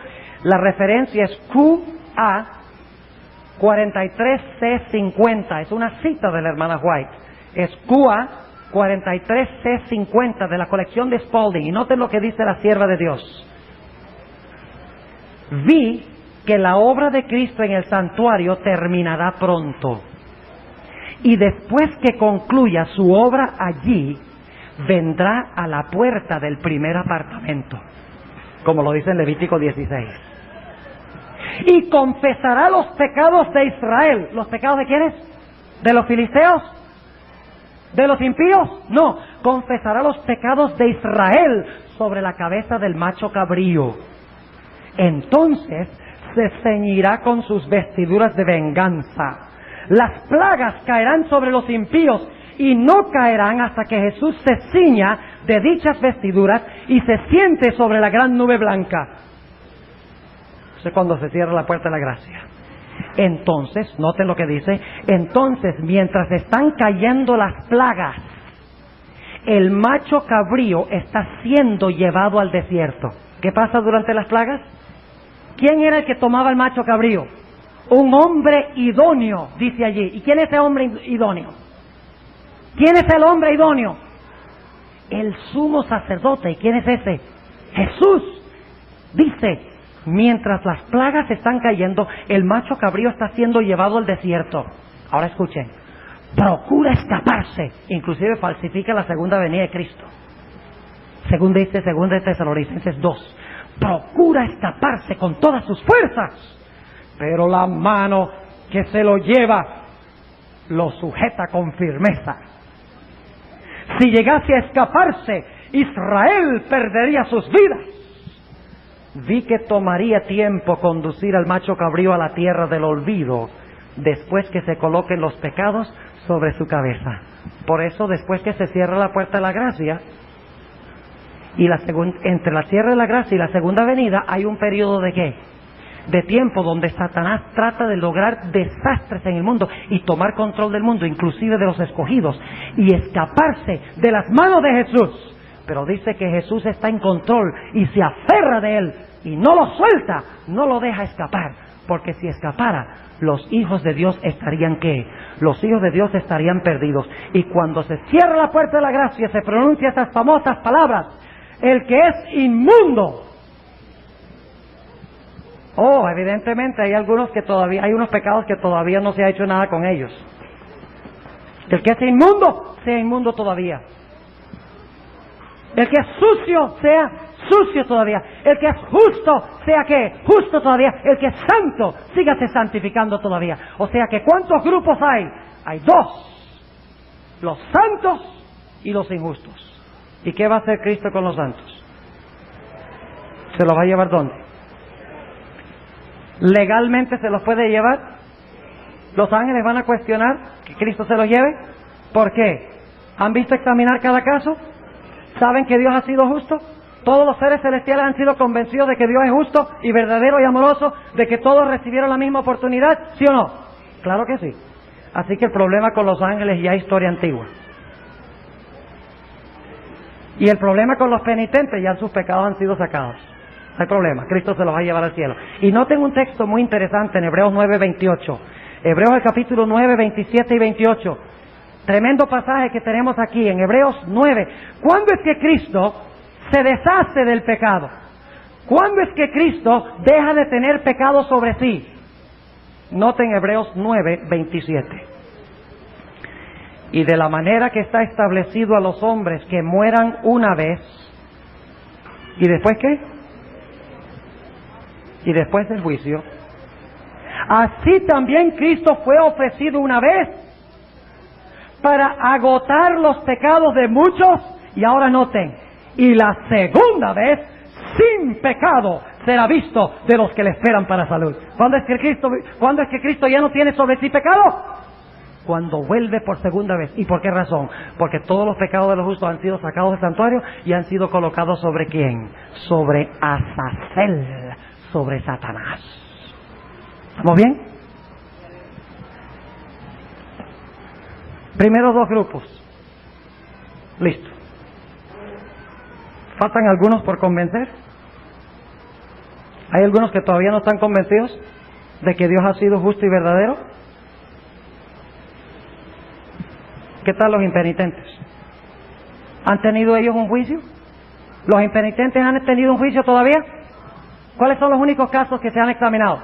Speaker 1: La referencia es QA 43C50, es una cita de la hermana White. Es QA 43C50 de la colección de Spalding. Y noten lo que dice la sierva de Dios. Vi que la obra de Cristo en el santuario terminará pronto. Y después que concluya su obra allí, vendrá a la puerta del primer apartamento, como lo dice en Levítico 16. Y confesará los pecados de Israel. ¿Los pecados de quiénes? ¿De los filisteos? ¿De los impíos? No, confesará los pecados de Israel sobre la cabeza del macho cabrío. Entonces se ceñirá con sus vestiduras de venganza. Las plagas caerán sobre los impíos y no caerán hasta que Jesús se ciña de dichas vestiduras y se siente sobre la gran nube blanca. Eso es cuando se cierra la puerta de la gracia. Entonces, noten lo que dice, entonces mientras están cayendo las plagas, el macho cabrío está siendo llevado al desierto. ¿Qué pasa durante las plagas? ¿Quién era el que tomaba el macho cabrío? Un hombre idóneo, dice allí. ¿Y quién es ese hombre idóneo? ¿Quién es el hombre idóneo? El sumo sacerdote. ¿Y quién es ese? Jesús. Dice, mientras las plagas están cayendo, el macho cabrío está siendo llevado al desierto. Ahora escuchen. Procura escaparse. Inclusive falsifica la segunda venida de Cristo. Según dice 2 Tesalonicenses 2. Procura escaparse con todas sus fuerzas. Pero la mano que se lo lleva lo sujeta con firmeza. Si llegase a escaparse, Israel perdería sus vidas. Vi que tomaría tiempo conducir al macho cabrío a la tierra del olvido, después que se coloquen los pecados sobre su cabeza. Por eso, después que se cierra la puerta de la gracia, y entre la cierre de la gracia y la segunda venida, hay un periodo de ¿qué? De tiempo donde Satanás trata de lograr desastres en el mundo y tomar control del mundo, inclusive de los escogidos, y escaparse de las manos de Jesús. Pero dice que Jesús está en control y se aferra de él y no lo suelta, no lo deja escapar, Porque si escapara, los hijos de Dios estarían ¿qué? Los hijos de Dios estarían perdidos. Y cuando se cierra la puerta de la gracia, se pronuncia estas famosas palabras: el que es inmundo. Oh, evidentemente hay algunos que todavía, hay unos pecados que todavía no se ha hecho nada con ellos. El que es inmundo, sea inmundo todavía. El que es sucio, sea sucio todavía. El que es justo, sea ¿qué? Justo todavía. El que es santo, sígase santificando todavía. O sea que ¿cuántos grupos hay? Hay dos: los santos y los injustos. ¿Y qué va a hacer Cristo con los santos? ¿Se los va a llevar dónde? ¿Legalmente se los puede llevar? ¿Los ángeles van a cuestionar que Cristo se los lleve? ¿Por qué? ¿Han visto examinar cada caso? ¿Saben que Dios ha sido justo? ¿Todos los seres celestiales han sido convencidos de que Dios es justo y verdadero y amoroso? ¿De que todos recibieron la misma oportunidad? ¿Sí o no? Claro que sí. Así que el problema con los ángeles ya es historia antigua. Y el problema con los penitentes, ya sus pecados han sido sacados. No hay problema, Cristo se los va a llevar al cielo. Y noten un texto muy interesante en Hebreos 9:28. Hebreos el capítulo 9, 27 y 28. Tremendo pasaje que tenemos aquí en Hebreos 9. ¿Cuándo es que Cristo se deshace del pecado? ¿Cuándo es que Cristo deja de tener pecado sobre sí? Noten Hebreos 9, 27. Y de la manera que está establecido a los hombres que mueran una vez. ¿Y después qué? Y después del juicio. Así también Cristo fue ofrecido una vez para agotar los pecados de muchos. Y ahora noten, y la segunda vez sin pecado será visto de los que le esperan para salud. ¿Cuándo es que Cristo ya no tiene sobre sí pecado? Cuando vuelve por segunda vez. ¿Y por qué razón? Porque todos los pecados de los justos han sido sacados del santuario y han sido colocados ¿sobre quién? Sobre Azazel, sobre Satanás. ¿Estamos bien? Primero dos grupos. Listo. ¿Faltan algunos por convencer? ¿Hay algunos que todavía no están convencidos de que Dios ha sido justo y verdadero? ¿Qué tal los impenitentes? ¿Han tenido ellos un juicio? ¿Los impenitentes han tenido un juicio todavía? ¿Cuáles son los únicos casos que se han examinado?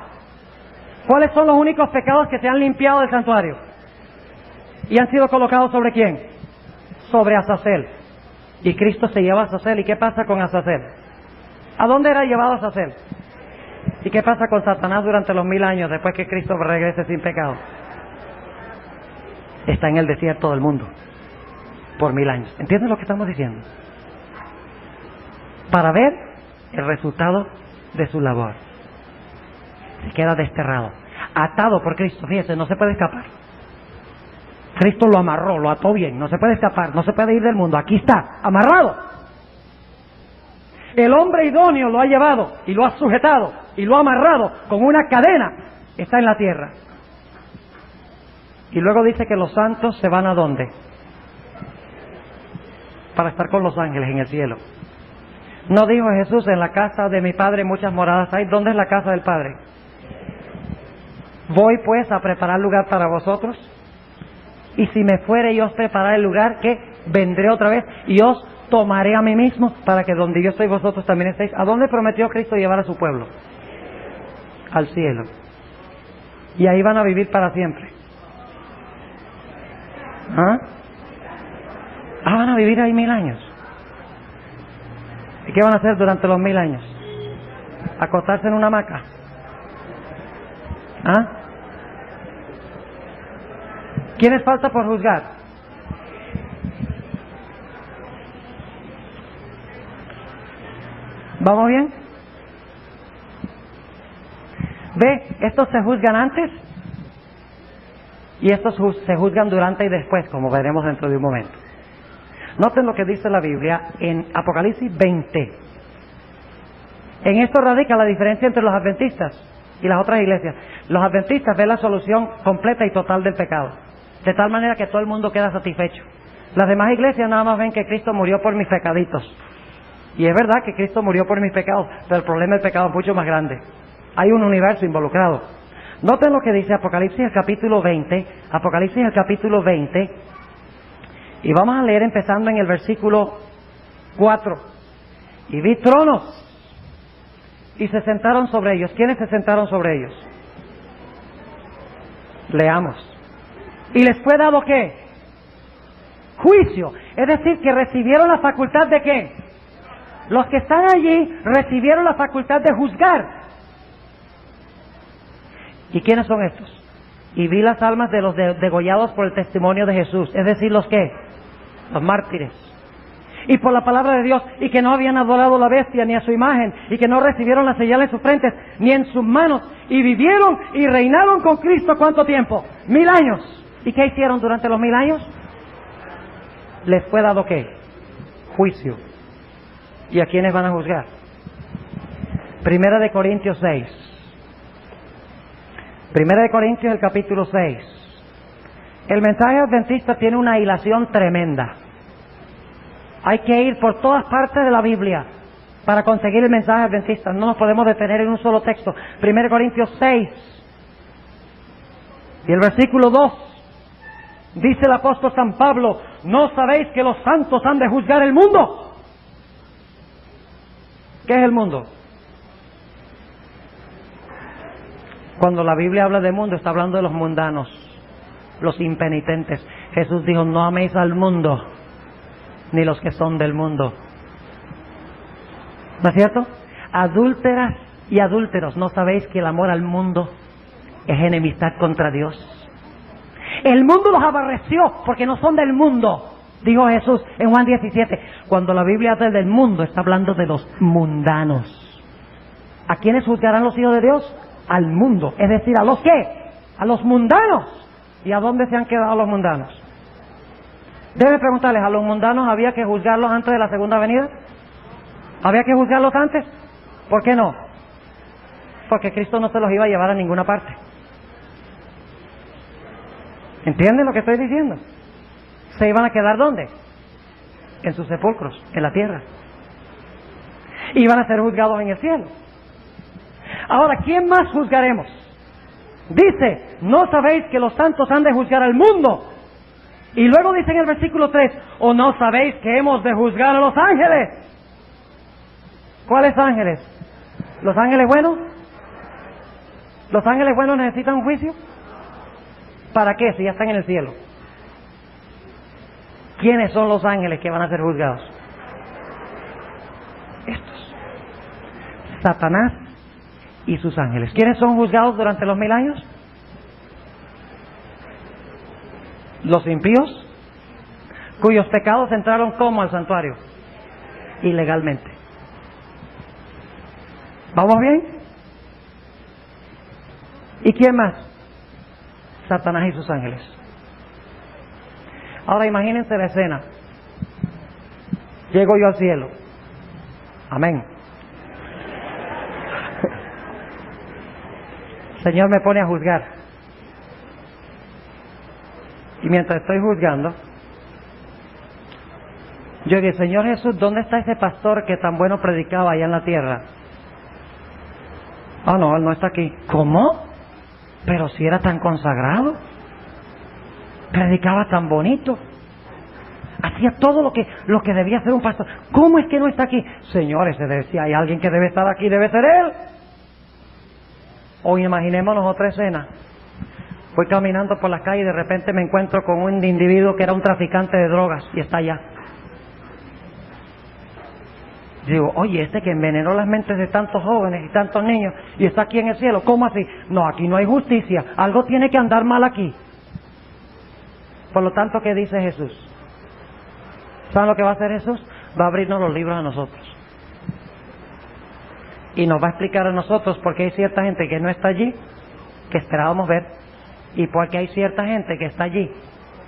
Speaker 1: ¿Cuáles son los únicos pecados que se han limpiado del santuario? ¿Y han sido colocados sobre quién? Sobre Azazel. Y Cristo se lleva a Azazel. ¿Y qué pasa con Azazel? ¿A dónde era llevado Azazel? ¿Y qué pasa con Satanás durante los 1000 años después que Cristo regrese sin pecado? Está en el desierto del mundo por 1000 años. ¿Entienden lo que estamos diciendo? Para ver el resultado de su labor. Se queda desterrado, atado por Cristo. Fíjense, no se puede escapar. Cristo lo amarró, lo ató bien, no se puede escapar, no se puede ir del mundo. Aquí está, amarrado. El hombre idóneo lo ha llevado y lo ha sujetado y lo ha amarrado con una cadena. Está en la tierra. Y luego dice que los santos se van ¿a dónde? Para estar con los ángeles en el cielo. ¿No dijo Jesús, en la casa de mi Padre muchas moradas hay? ¿Dónde es la casa del Padre? Voy pues a preparar lugar para vosotros. Y si me fuere y os preparar el lugar, ¿qué? Vendré otra vez y os tomaré a mí mismo, para que donde yo estoy vosotros también estéis. ¿A dónde prometió Cristo llevar a su pueblo? Al cielo. Y ahí van a vivir para siempre. Van a vivir ahí 1000 años. ¿Y qué van a hacer durante los 1000 años? ¿Acostarse en una hamaca? ¿Quiénes falta por juzgar? ¿Vamos bien? ¿Ve? Estos se juzgan antes y estos se juzgan durante y después, como veremos dentro de un momento. Noten lo que dice la Biblia en Apocalipsis 20. En esto radica la diferencia entre los adventistas y las otras iglesias. Los adventistas ven la solución completa y total del pecado, de tal manera que todo el mundo queda satisfecho. Las demás iglesias nada más ven que Cristo murió por mis pecaditos. Y es verdad que Cristo murió por mis pecados, pero el problema del pecado es mucho más grande. Hay un universo involucrado. Noten lo que dice Apocalipsis el capítulo 20, Apocalipsis el capítulo 20, y vamos a leer empezando en el versículo 4. Y vi tronos, y se sentaron sobre ellos. ¿Quiénes se sentaron sobre ellos? Leamos. ¿Y les fue dado qué? Juicio. Es decir, que recibieron la facultad de qué? Los que están allí recibieron la facultad de juzgar. ¿Y quiénes son estos? Y vi las almas de los degollados por el testimonio de Jesús. Es decir, ¿los qué? Los mártires. Y por la palabra de Dios, y que no habían adorado a la bestia ni a su imagen, y que no recibieron la señal en sus frentes ni en sus manos, y vivieron y reinaron con Cristo. ¿Cuánto tiempo? 1000 años. ¿Y qué hicieron durante los 1000 años? ¿Les fue dado qué? Juicio. ¿Y a quiénes van a juzgar? Primera de Corintios 6. Primera de Corintios, el capítulo 6. El mensaje adventista tiene una hilación tremenda. Hay que ir por todas partes de la Biblia para conseguir el mensaje adventista. No nos podemos detener en un solo texto. 1 Corintios 6 y el versículo 2. Dice el apóstol San Pablo: ¿no sabéis que los santos han de juzgar el mundo? ¿Qué es el mundo? Cuando la Biblia habla de mundo, está hablando de los mundanos, los impenitentes. Jesús dijo: no améis al mundo, ni los que son del mundo. ¿No es cierto? Adúlteras y adúlteros, ¿no sabéis que el amor al mundo es enemistad contra Dios? El mundo los aborreció porque no son del mundo, dijo Jesús en Juan 17. Cuando la Biblia habla del mundo, está hablando de los mundanos. ¿A quiénes juzgarán los hijos de Dios? Al mundo, es decir, ¿a los qué? A los mundanos. ¿Y a dónde se han quedado los mundanos? Debe preguntarles, ¿a los mundanos había que juzgarlos antes de la segunda venida? ¿Había que juzgarlos antes? ¿Por qué no? Porque Cristo no se los iba a llevar a ninguna parte. ¿Entienden lo que estoy diciendo? ¿Se iban a quedar dónde? En sus sepulcros, en la tierra. Iban a ser juzgados en el cielo. Ahora, ¿quién más juzgaremos? Dice: ¿no sabéis que los santos han de juzgar al mundo? Y luego dice en el versículo 3: ¿o no sabéis que hemos de juzgar a los ángeles? ¿Cuáles ángeles? ¿Los ángeles buenos? ¿Los ángeles buenos necesitan un juicio? ¿Para qué? Si ya están en el cielo. ¿Quiénes son los ángeles que van a ser juzgados? Estos: Satanás y sus ángeles. ¿Quiénes son juzgados durante los 1000 años? Los impíos, cuyos pecados entraron como al santuario, ilegalmente. ¿Vamos bien? ¿Y quién más? Satanás y sus ángeles. Ahora imagínense la escena. Llego yo al cielo. Amén. El Señor me pone a juzgar. Y mientras estoy juzgando, yo digo: Señor Jesús, ¿dónde está ese pastor que tan bueno predicaba allá en la tierra? Ah, no, él no está aquí. ¿Cómo? Pero si era tan consagrado, predicaba tan bonito, hacía todo lo que debía hacer un pastor. ¿Cómo es que no está aquí? Señores, si hay alguien que debe estar aquí, debe ser él. O imaginémonos otra escena. Voy caminando por la calle y de repente me encuentro con un individuo que era un traficante de drogas y está allá. Digo: oye, este que envenenó las mentes de tantos jóvenes y tantos niños y está aquí en el cielo, ¿cómo así? No, aquí no hay justicia, algo tiene que andar mal aquí. Por lo tanto, ¿qué dice Jesús? ¿Saben lo que va a hacer Jesús? Va a abrirnos los libros a nosotros. Y nos va a explicar a nosotros por qué hay cierta gente que no está allí, que esperábamos ver, y por qué hay cierta gente que está allí,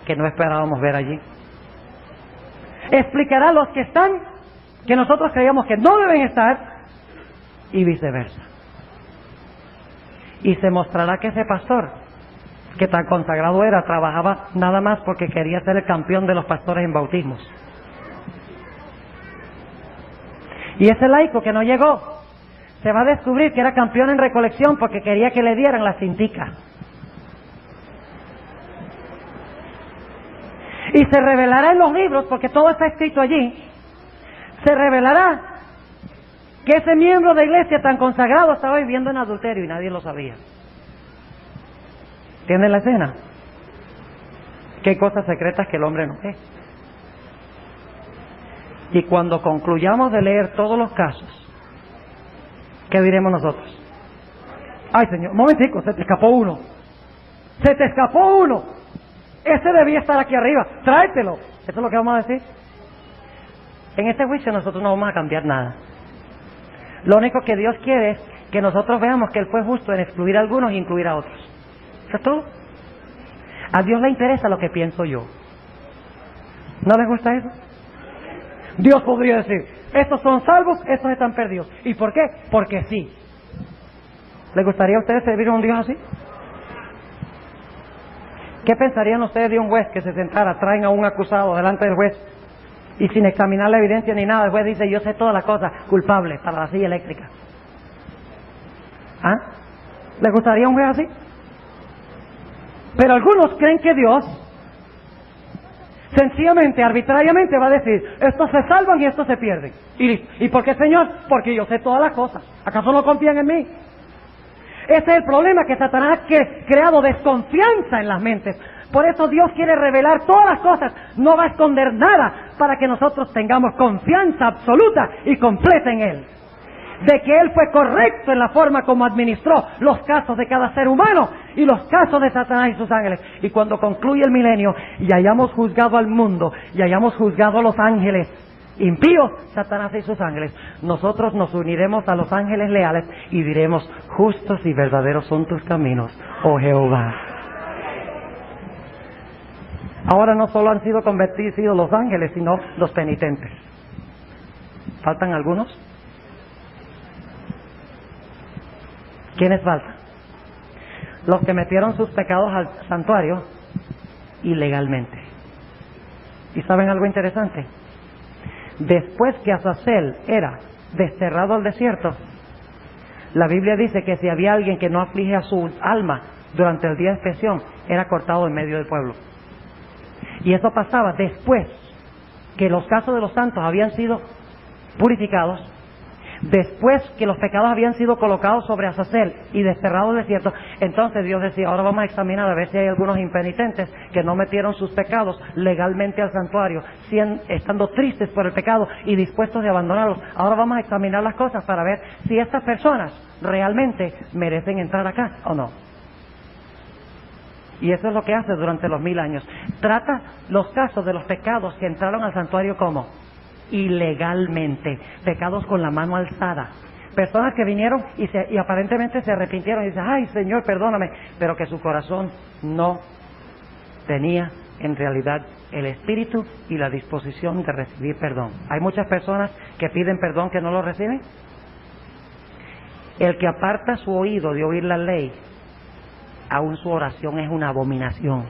Speaker 1: que no esperábamos ver allí. Explicará a los que están, que nosotros creíamos que no deben estar, y viceversa. Y se mostrará que ese pastor, que tan consagrado era, trabajaba nada más porque quería ser el campeón de los pastores en bautismos. Y ese laico que no llegó, se va a descubrir que era campeón en recolección porque quería que le dieran la cintica. Y se revelará en los libros, porque todo está escrito allí, se revelará que ese miembro de iglesia tan consagrado estaba viviendo en adulterio y nadie lo sabía. ¿Entienden la escena? Que hay cosas secretas que el hombre no ve. Y cuando concluyamos de leer todos los casos, ¿qué diremos nosotros? Ay, Señor, momentico, se te escapó uno. Se te escapó uno. Ese debía estar aquí arriba. Tráetelo. Eso es lo que vamos a decir. En este juicio nosotros no vamos a cambiar nada. Lo único que Dios quiere es que nosotros veamos que Él fue justo en excluir a algunos y incluir a otros. Eso es todo. A Dios le interesa lo que pienso yo. ¿No les gusta eso? Dios podría decir, estos son salvos, estos están perdidos. ¿Y por qué? Porque sí. ¿Les gustaría a ustedes servir a un Dios así? ¿Qué pensarían ustedes de un juez que se sentara, traen a un acusado delante del juez y sin examinar la evidencia ni nada, el juez dice, yo sé todas las cosas, culpable para la silla eléctrica? ¿Ah? ¿Les gustaría un juez así? Pero algunos creen que Dios sencillamente, arbitrariamente va a decir, estos se salvan y estos se pierden. ¿Y por qué, Señor? Porque yo sé todas las cosas. ¿Acaso no confían en mí? Ese es el problema, que Satanás ha creado desconfianza en las mentes. Por eso Dios quiere revelar todas las cosas, no va a esconder nada, para que nosotros tengamos confianza absoluta y completa en Él. De que Él fue correcto en la forma como administró los casos de cada ser humano y los casos de Satanás y sus ángeles. Y cuando concluye el milenio y hayamos juzgado al mundo y hayamos juzgado a los ángeles impíos, Satanás y sus ángeles, nosotros nos uniremos a los ángeles leales y diremos, justos y verdaderos son tus caminos, oh Jehová. Ahora no solo han sido convertidos los ángeles, sino los penitentes. ¿Faltan algunos? ¿Quiénes faltan? Los que metieron sus pecados al santuario ilegalmente. ¿Y saben algo interesante? Después que Azazel era desterrado al desierto, la Biblia dice que si había alguien que no aflige a su alma durante el día de expiación, era cortado en medio del pueblo. Y eso pasaba después que los casos de los santos habían sido purificados, después que los pecados habían sido colocados sobre Azazel y desterrado al desierto. Entonces Dios decía, ahora vamos a examinar a ver si hay algunos impenitentes que no metieron sus pecados legalmente al santuario, estando tristes por el pecado y dispuestos de abandonarlos. Ahora vamos a examinar las cosas para ver si estas personas realmente merecen entrar acá o no. Y eso es lo que hace durante los 1000 años. Trata los casos de los pecados que entraron al santuario como ilegalmente, pecados con la mano alzada, personas que vinieron y aparentemente se arrepintieron y dicen, ay Señor, perdóname, pero que su corazón no tenía en realidad el espíritu y la disposición de recibir perdón. Hay muchas personas que piden perdón que no lo reciben. El que aparta su oído de oír la ley, aún su oración es una abominación,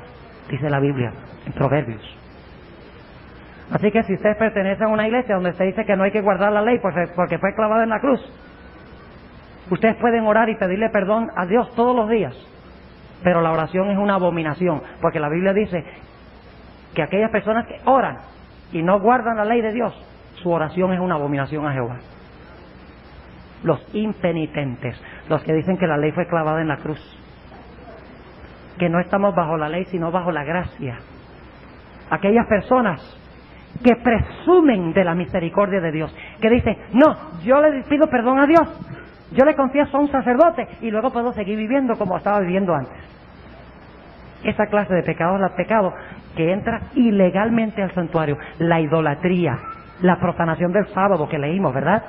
Speaker 1: dice la Biblia en Proverbios. Así que si ustedes pertenecen a una iglesia donde se dice que no hay que guardar la ley porque fue clavada en la cruz, ustedes pueden orar y pedirle perdón a Dios todos los días, pero la oración es una abominación, porque la Biblia dice que aquellas personas que oran y no guardan la ley de Dios, su oración es una abominación a Jehová. Los impenitentes, los que dicen que la ley fue clavada en la cruz, que no estamos bajo la ley sino bajo la gracia, aquellas personas que presumen de la misericordia de Dios, que dicen, no, yo le pido perdón a Dios, yo le confieso a un sacerdote y luego puedo seguir viviendo como estaba viviendo antes. Esa clase de pecados, el pecado que entra ilegalmente al santuario, la idolatría, la profanación del sábado que leímos, ¿verdad?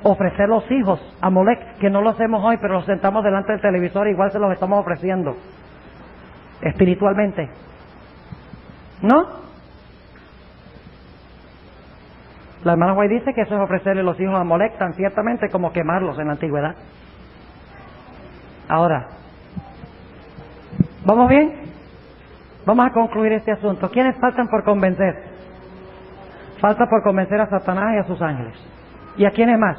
Speaker 1: Ofrecer los hijos a Molec, que no lo hacemos hoy, pero los sentamos delante del televisor y igual se los estamos ofreciendo espiritualmente, ¿no? La hermana White dice que eso es ofrecerle los hijos a Molec tan ciertamente como quemarlos en la antigüedad. Ahora, ¿vamos bien? Vamos a concluir este asunto. ¿Quiénes faltan por convencer? Falta por convencer a Satanás y a sus ángeles. ¿Y a quiénes más?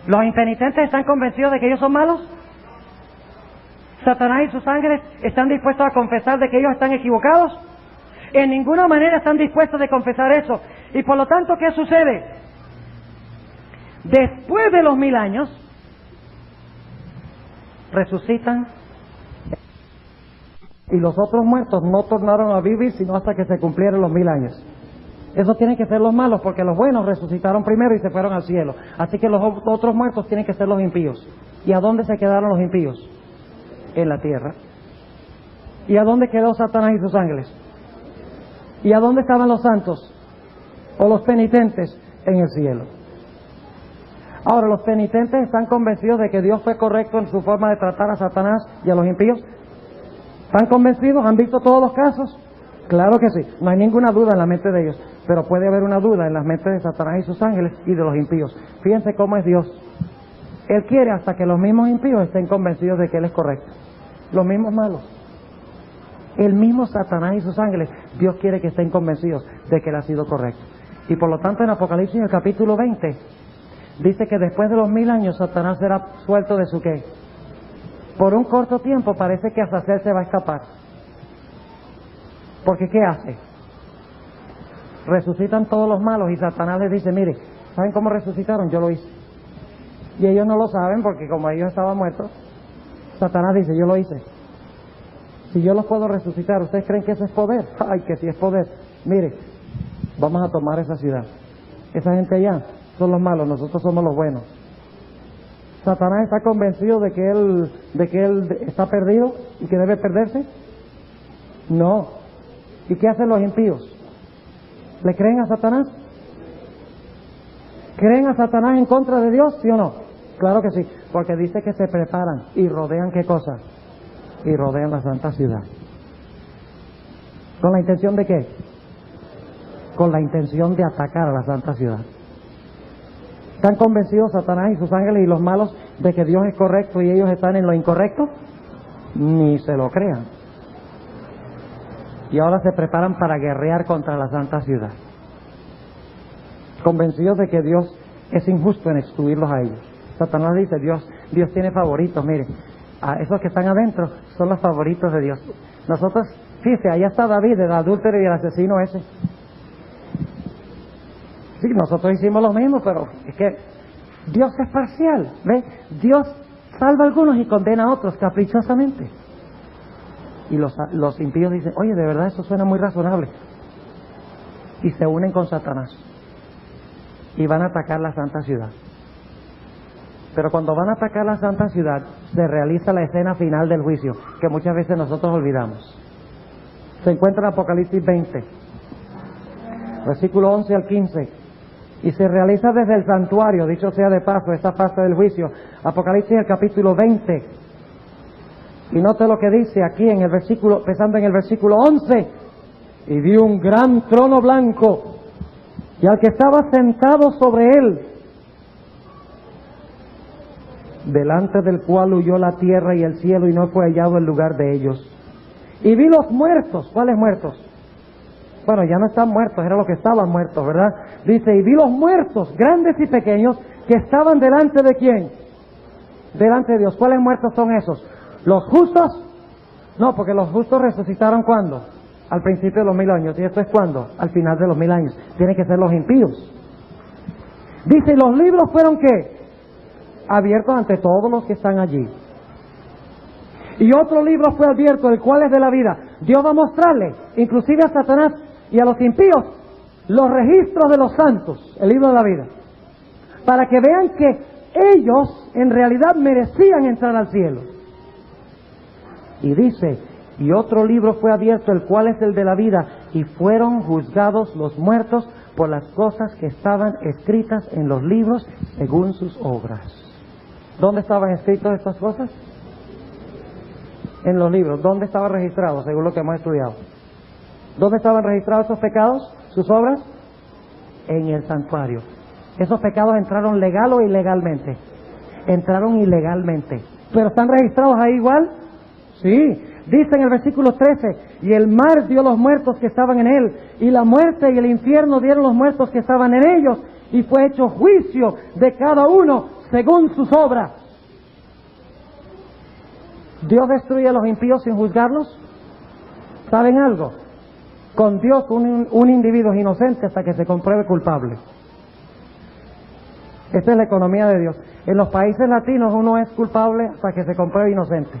Speaker 1: ¿Los impenitentes están convencidos de que ellos son malos? ¿Satanás y sus ángeles están dispuestos a confesar de que ellos están equivocados? En ninguna manera están dispuestos a confesar eso. Y por lo tanto, ¿qué sucede? Después de los 1000 años, resucitan y los otros muertos no tornaron a vivir sino hasta que se cumplieron los 1000 años. Eso tienen que ser los malos, porque los buenos resucitaron primero y se fueron al cielo. Así que los otros muertos tienen que ser los impíos. ¿Y a dónde se quedaron los impíos? En la tierra. ¿Y a dónde quedó Satanás y sus ángeles? ¿Y a dónde estaban los santos o los penitentes? En el cielo. Ahora, ¿los penitentes están convencidos de que Dios fue correcto en su forma de tratar a Satanás y a los impíos? ¿Están convencidos? ¿Han visto todos los casos? Claro que sí, no hay ninguna duda en la mente de ellos, pero puede haber una duda en las mentes de Satanás y sus ángeles y de los impíos. Fíjense cómo es Dios. Él quiere hasta que los mismos impíos estén convencidos de que Él es correcto. Los mismos malos. El mismo Satanás y sus ángeles, Dios quiere que estén convencidos de que Él ha sido correcto. Y por lo tanto en Apocalipsis, en el capítulo 20, dice que después de los 1000 años Satanás será suelto de su ¿qué? Por un corto tiempo parece que Azazel se va a escapar. Porque ¿qué hace? Resucitan todos los malos y Satanás les dice, mire, ¿saben cómo resucitaron? Yo lo hice. Y ellos no lo saben porque como ellos estaban muertos, Satanás dice, yo lo hice. Si yo los puedo resucitar, ¿ustedes creen que eso es poder? Ay, que sí es poder. Mire, vamos a tomar esa ciudad. Esa gente allá son los malos, nosotros somos los buenos. ¿Satanás está convencido de que él está perdido y que debe perderse? No. ¿Y qué hacen los impíos? ¿Le creen a Satanás? ¿Creen a Satanás en contra de Dios, sí o no? Claro que sí, porque dice que se preparan y rodean ¿qué cosa? Y rodean la santa ciudad. ¿Con la intención de qué? Con la intención de atacar a la santa ciudad. ¿Están convencidos Satanás y sus ángeles y los malos de que Dios es correcto y ellos están en lo incorrecto? Ni se lo crean. Y ahora se preparan para guerrear contra la santa ciudad. Convencidos de que Dios es injusto en excluirlos a ellos. Satanás dice, Dios tiene favoritos, mire, a esos que están adentro son los favoritos de Dios. Nosotros, fíjese, allá está David, el adúltero y el asesino ese. Sí, nosotros hicimos lo mismo, pero es que Dios es parcial, ¿ve? Dios salva a algunos y condena a otros caprichosamente. Y los impíos dicen, oye, de verdad eso suena muy razonable. Y se unen con Satanás. Y van a atacar la santa ciudad. Pero cuando van a atacar la santa ciudad, se realiza la escena final del juicio, que muchas veces nosotros olvidamos. Se encuentra en Apocalipsis 20, versículo 11 al 15. Y se realiza desde el santuario, dicho sea de paso, esta fase del juicio. Apocalipsis, el capítulo 20. Y note lo que dice aquí en el versículo, empezando en el versículo 11. Y vi un gran trono blanco, y al que estaba sentado sobre él, delante del cual huyó la tierra y el cielo, y no fue hallado el lugar de ellos. Y vi los muertos. ¿Cuáles muertos? Bueno, ya no están muertos, era lo que estaban muertos, ¿verdad? Dice, y vi los muertos, grandes y pequeños, que estaban delante de ¿quién? Delante de Dios. ¿Cuáles muertos son esos? ¿Los justos? No, porque los justos resucitaron ¿cuándo? Al principio de los 1000 años. ¿Y esto es cuándo? Al final de los 1000 años. Tienen que ser los impíos. Dice, ¿y los libros fueron qué? Abiertos ante todos los que están allí. Y otro libro fue abierto, el cual es de la vida. Dios va a mostrarle, inclusive a Satanás y a los impíos, los registros de los santos, el libro de la vida, para que vean que ellos en realidad merecían entrar al cielo. Y dice, y otro libro fue abierto, el cual es el de la vida, y fueron juzgados los muertos por las cosas que estaban escritas en los libros según sus obras. ¿Dónde estaban escritas estas cosas? En los libros. ¿Dónde estaba registrado, según lo que hemos estudiado? ¿Dónde estaban registrados esos pecados, sus obras? En el santuario. Esos pecados entraron legal o ilegalmente. Entraron ilegalmente. ¿Pero están registrados ahí igual? Sí. Dice en el versículo 13, y el mar dio los muertos que estaban en él, y la muerte y el infierno dieron los muertos que estaban en ellos, y fue hecho juicio de cada uno según sus obras. ¿Dios destruye a los impíos sin juzgarlos? ¿Saben algo? Con Dios un individuo es inocente hasta que se compruebe culpable. Esta es la economía de Dios. En los países latinos uno es culpable hasta que se compruebe inocente.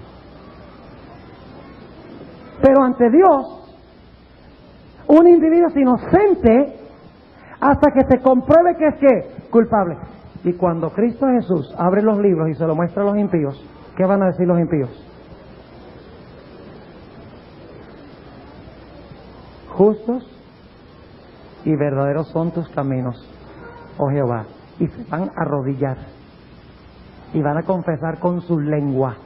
Speaker 1: Pero ante Dios, un individuo es inocente hasta que se compruebe que es ¿qué? Culpable. Y cuando Cristo Jesús abre los libros y se lo muestra a los impíos, ¿qué van a decir los impíos? Justos y verdaderos son tus caminos, oh Jehová. Y se van a arrodillar y van a confesar con su lengua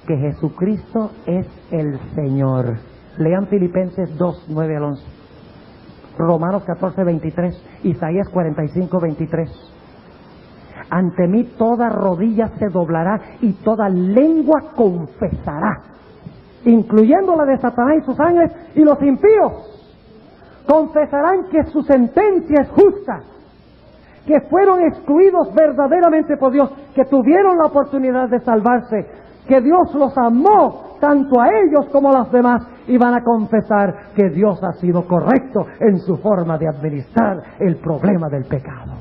Speaker 1: que Jesucristo es el Señor. Lean Filipenses 2, 9 al 11, Romanos 14, 23, Isaías 45, 23. Ante mí toda rodilla se doblará y toda lengua confesará, incluyendo la de Satanás y sus ángeles, y los impíos confesarán que su sentencia es justa, que fueron excluidos verdaderamente por Dios, que tuvieron la oportunidad de salvarse, que Dios los amó tanto a ellos como a los demás, y van a confesar que Dios ha sido correcto en su forma de administrar el problema del pecado.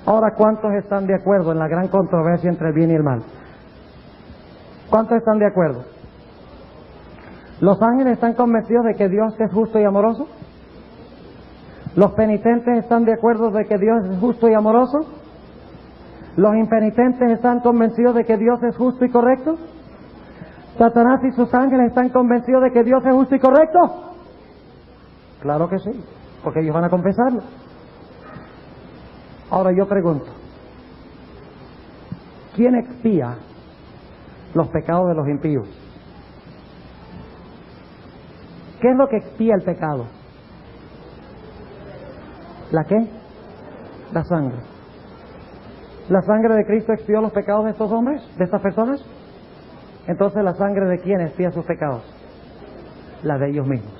Speaker 1: Ahora, ¿cuántos están de acuerdo en la gran controversia entre el bien y el mal? ¿Cuántos están de acuerdo? ¿Los ángeles están convencidos de que Dios es justo y amoroso? ¿Los penitentes están de acuerdo de que Dios es justo y amoroso? ¿Los impenitentes están convencidos de que Dios es justo y correcto? ¿Satanás y sus ángeles están convencidos de que Dios es justo y correcto? Claro que sí, porque ellos van a confesarlo. Ahora yo pregunto, ¿quién expía los pecados de los impíos? ¿Qué es lo que expía el pecado? ¿La qué? La sangre. ¿La sangre de Cristo expió los pecados de estos hombres, de estas personas? Entonces, ¿la sangre de quién expía sus pecados? La de ellos mismos.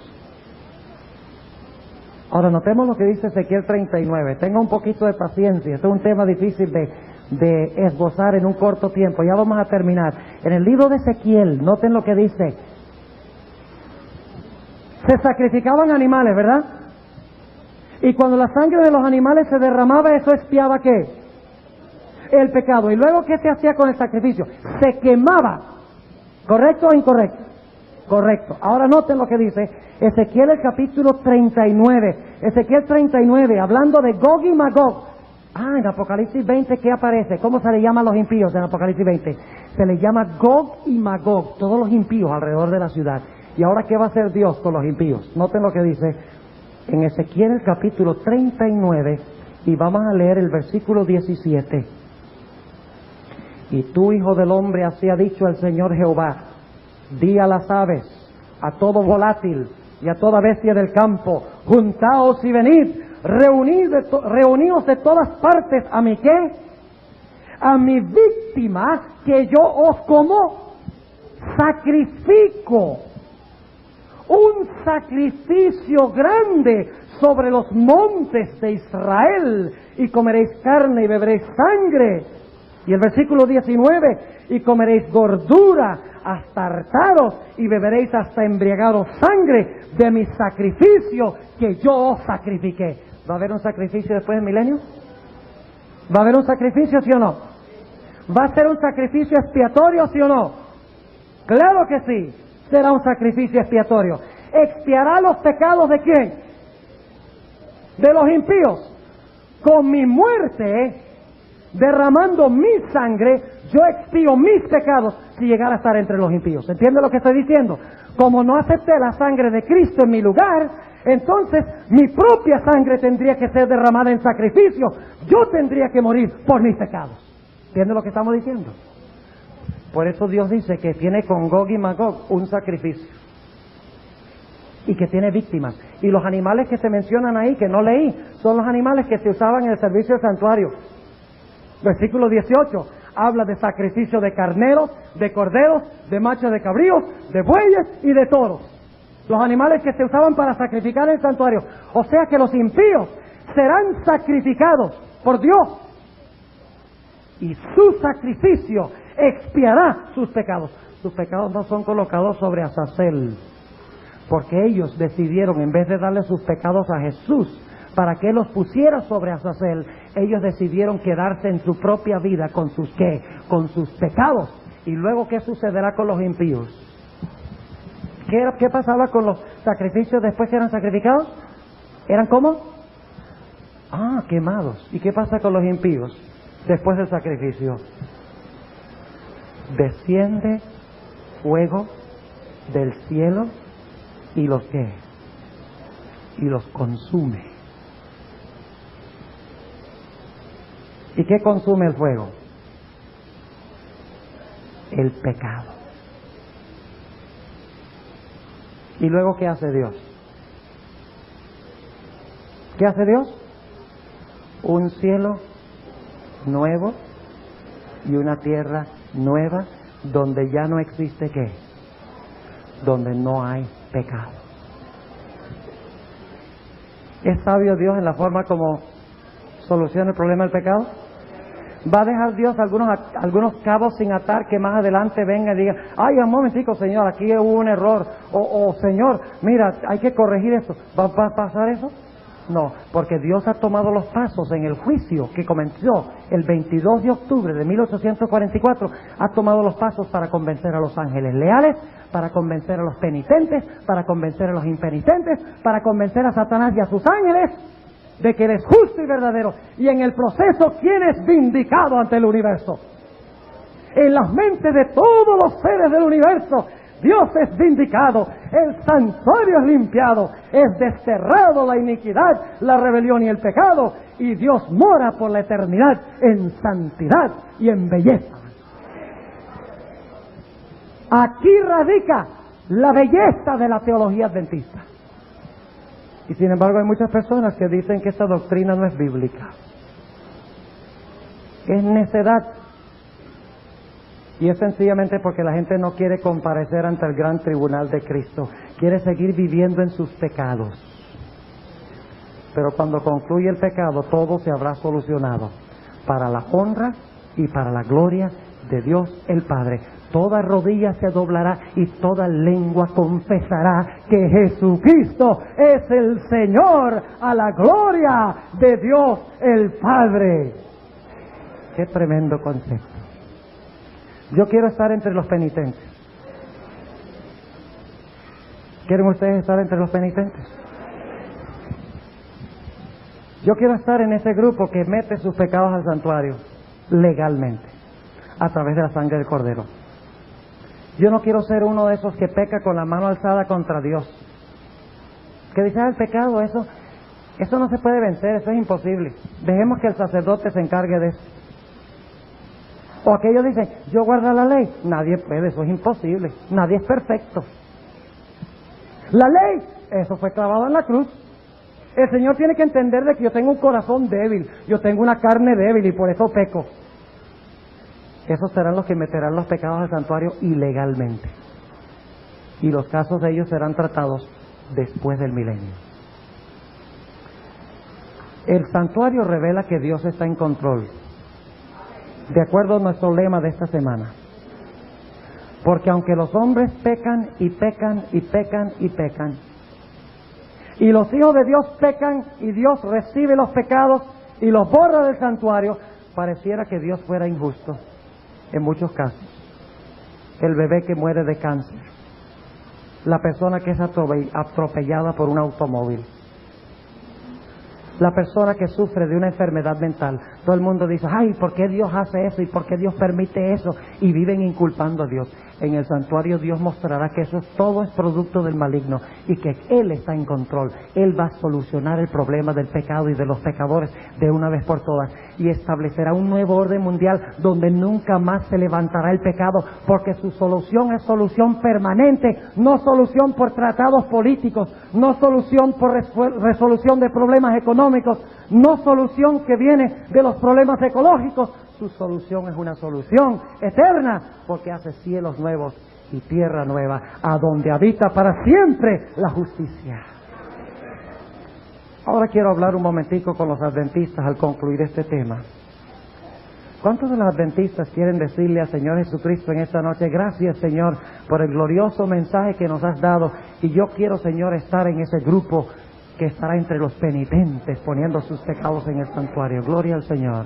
Speaker 1: Ahora, notemos lo que dice Ezequiel 39. Tenga un poquito de paciencia. Este es un tema difícil de esbozar en un corto tiempo. Ya vamos a terminar. En el libro de Ezequiel, noten lo que dice. Se sacrificaban animales, ¿verdad? Y cuando la sangre de los animales se derramaba, ¿eso expiaba qué? El pecado. ¿Y luego qué se hacía con el sacrificio? Se quemaba. ¿Correcto o incorrecto? Correcto. Ahora noten lo que dice Ezequiel el capítulo 39. Ezequiel 39, hablando de Gog y Magog. En Apocalipsis 20, ¿qué aparece? ¿Cómo se le llama a los impíos en Apocalipsis 20? Se les llama Gog y Magog, todos los impíos alrededor de la ciudad. ¿Y ahora qué va a hacer Dios con los impíos? Noten lo que dice en Ezequiel el capítulo 39, y vamos a leer el versículo 17. Y tú, hijo del hombre, así ha dicho el Señor Jehová: di a las aves, a todo volátil y a toda bestia del campo, juntaos y venid, reunidos de todas partes, ¿a mi qué? A mi víctima, que yo os como sacrifico. Un sacrificio grande sobre los montes de Israel, y comeréis carne y beberéis sangre. Y el versículo 19, y comeréis gordura hasta hartaros, y beberéis hasta embriagaros sangre de mi sacrificio que yo os sacrifiqué. ¿Va a haber un sacrificio después del milenio? ¿Va a haber un sacrificio, sí o no? ¿Va a ser un sacrificio expiatorio, sí o no? Claro que sí. Será un sacrificio expiatorio. ¿Expiará los pecados de quién? De los impíos. Con mi muerte, derramando mi sangre, yo expío mis pecados si llegara a estar entre los impíos. ¿Entiende lo que estoy diciendo? Como no acepté la sangre de Cristo en mi lugar, entonces mi propia sangre tendría que ser derramada en sacrificio. Yo tendría que morir por mis pecados. ¿Entiende lo que estamos diciendo? Por eso Dios dice que tiene con Gog y Magog un sacrificio, y que tiene víctimas. Y los animales que se mencionan ahí, que no leí, son los animales que se usaban en el servicio del santuario. Versículo 18 habla de sacrificio de carneros, de corderos, de machos de cabríos, de bueyes y de toros. Los animales que se usaban para sacrificar en el santuario. O sea que los impíos serán sacrificados por Dios y su sacrificio expiará sus pecados. Sus pecados no son colocados sobre Azazel, porque ellos decidieron, en vez de darle sus pecados a Jesús para que Él los pusiera sobre Azazel, ellos decidieron quedarse en su propia vida con sus ¿qué? Con sus pecados. Y luego, ¿qué sucederá con los impíos? ¿Qué pasaba con los sacrificios después que eran sacrificados? ¿Eran cómo? Quemados. ¿Y qué pasa con los impíos después del sacrificio? Desciende fuego del cielo y los ¿qué? Y los consume. ¿Y qué consume el fuego? El pecado. ¿Y luego qué hace Dios? ¿Qué hace Dios? Un cielo nuevo y una tierra nueva donde ya no existe ¿qué? Donde no hay pecado. ¿Es sabio Dios en la forma como soluciona el problema del pecado? ¿Va a dejar Dios algunos cabos sin atar que más adelante venga y diga, ay, un momentico, Señor, aquí hubo un error, o Señor, mira, hay que corregir esto? ¿Va a pasar eso? No, porque Dios ha tomado los pasos en el juicio que comenzó el 22 de octubre de 1844, ha tomado los pasos para convencer a los ángeles leales, para convencer a los penitentes, para convencer a los impenitentes, para convencer a Satanás y a sus ángeles de que Él es justo y verdadero. Y en el proceso, ¿quién es vindicado ante el universo? En las mentes de todos los seres del universo, Dios es vindicado, el santuario es limpiado, es desterrado la iniquidad, la rebelión y el pecado, y Dios mora por la eternidad en santidad y en belleza. Aquí radica la belleza de la teología adventista. Y sin embargo hay muchas personas que dicen que esta doctrina no es bíblica. Es necedad. Y es sencillamente porque la gente no quiere comparecer ante el gran tribunal de Cristo. Quiere seguir viviendo en sus pecados. Pero cuando concluye el pecado, todo se habrá solucionado para la honra y para la gloria de Dios el Padre. Toda rodilla se doblará y toda lengua confesará que Jesucristo es el Señor, a la gloria de Dios el Padre. Qué tremendo concepto. Yo quiero estar entre los penitentes. ¿Quieren ustedes estar entre los penitentes? Yo quiero estar en ese grupo que mete sus pecados al santuario legalmente, a través de la sangre del Cordero. Yo no quiero ser uno de esos que peca con la mano alzada contra Dios. Que dice, el pecado, eso no se puede vencer, eso es imposible. Dejemos que el sacerdote se encargue de eso. O aquellos dicen, yo guardo la ley. Nadie puede, eso es imposible. Nadie es perfecto. La ley, eso fue clavado en la cruz. El Señor tiene que entender de que yo tengo un corazón débil, yo tengo una carne débil y por eso peco. Esos serán los que meterán los pecados al santuario ilegalmente. Y los casos de ellos serán tratados después del milenio. El santuario revela que Dios está en control, de acuerdo a nuestro lema de esta semana. Porque aunque los hombres pecan y pecan y pecan y pecan, y los hijos de Dios pecan y Dios recibe los pecados y los borra del santuario, pareciera que Dios fuera injusto. En muchos casos, el bebé que muere de cáncer, la persona que es atropellada por un automóvil, la persona que sufre de una enfermedad mental. Todo el mundo dice, ay, ¿por qué Dios hace eso? ¿Y por qué Dios permite eso? Y viven inculpando a Dios. En el santuario Dios mostrará que eso todo es producto del maligno y que Él está en control. Él va a solucionar el problema del pecado y de los pecadores de una vez por todas y establecerá un nuevo orden mundial donde nunca más se levantará el pecado, porque su solución es solución permanente, no solución por tratados políticos, no solución por resolución de problemas económicos, no solución que viene de los problemas ecológicos. Su solución es una solución eterna, porque hace cielos nuevos y tierra nueva, a donde habita para siempre la justicia. Ahora quiero hablar un momentico con los adventistas al concluir este tema ¿Cuántos de los adventistas quieren decirle al Señor Jesucristo en esta noche: gracias, Señor, por el glorioso mensaje que nos has dado, y yo quiero, Señor, estar en ese grupo que estará entre los penitentes poniendo sus pecados en el santuario? Gloria al Señor.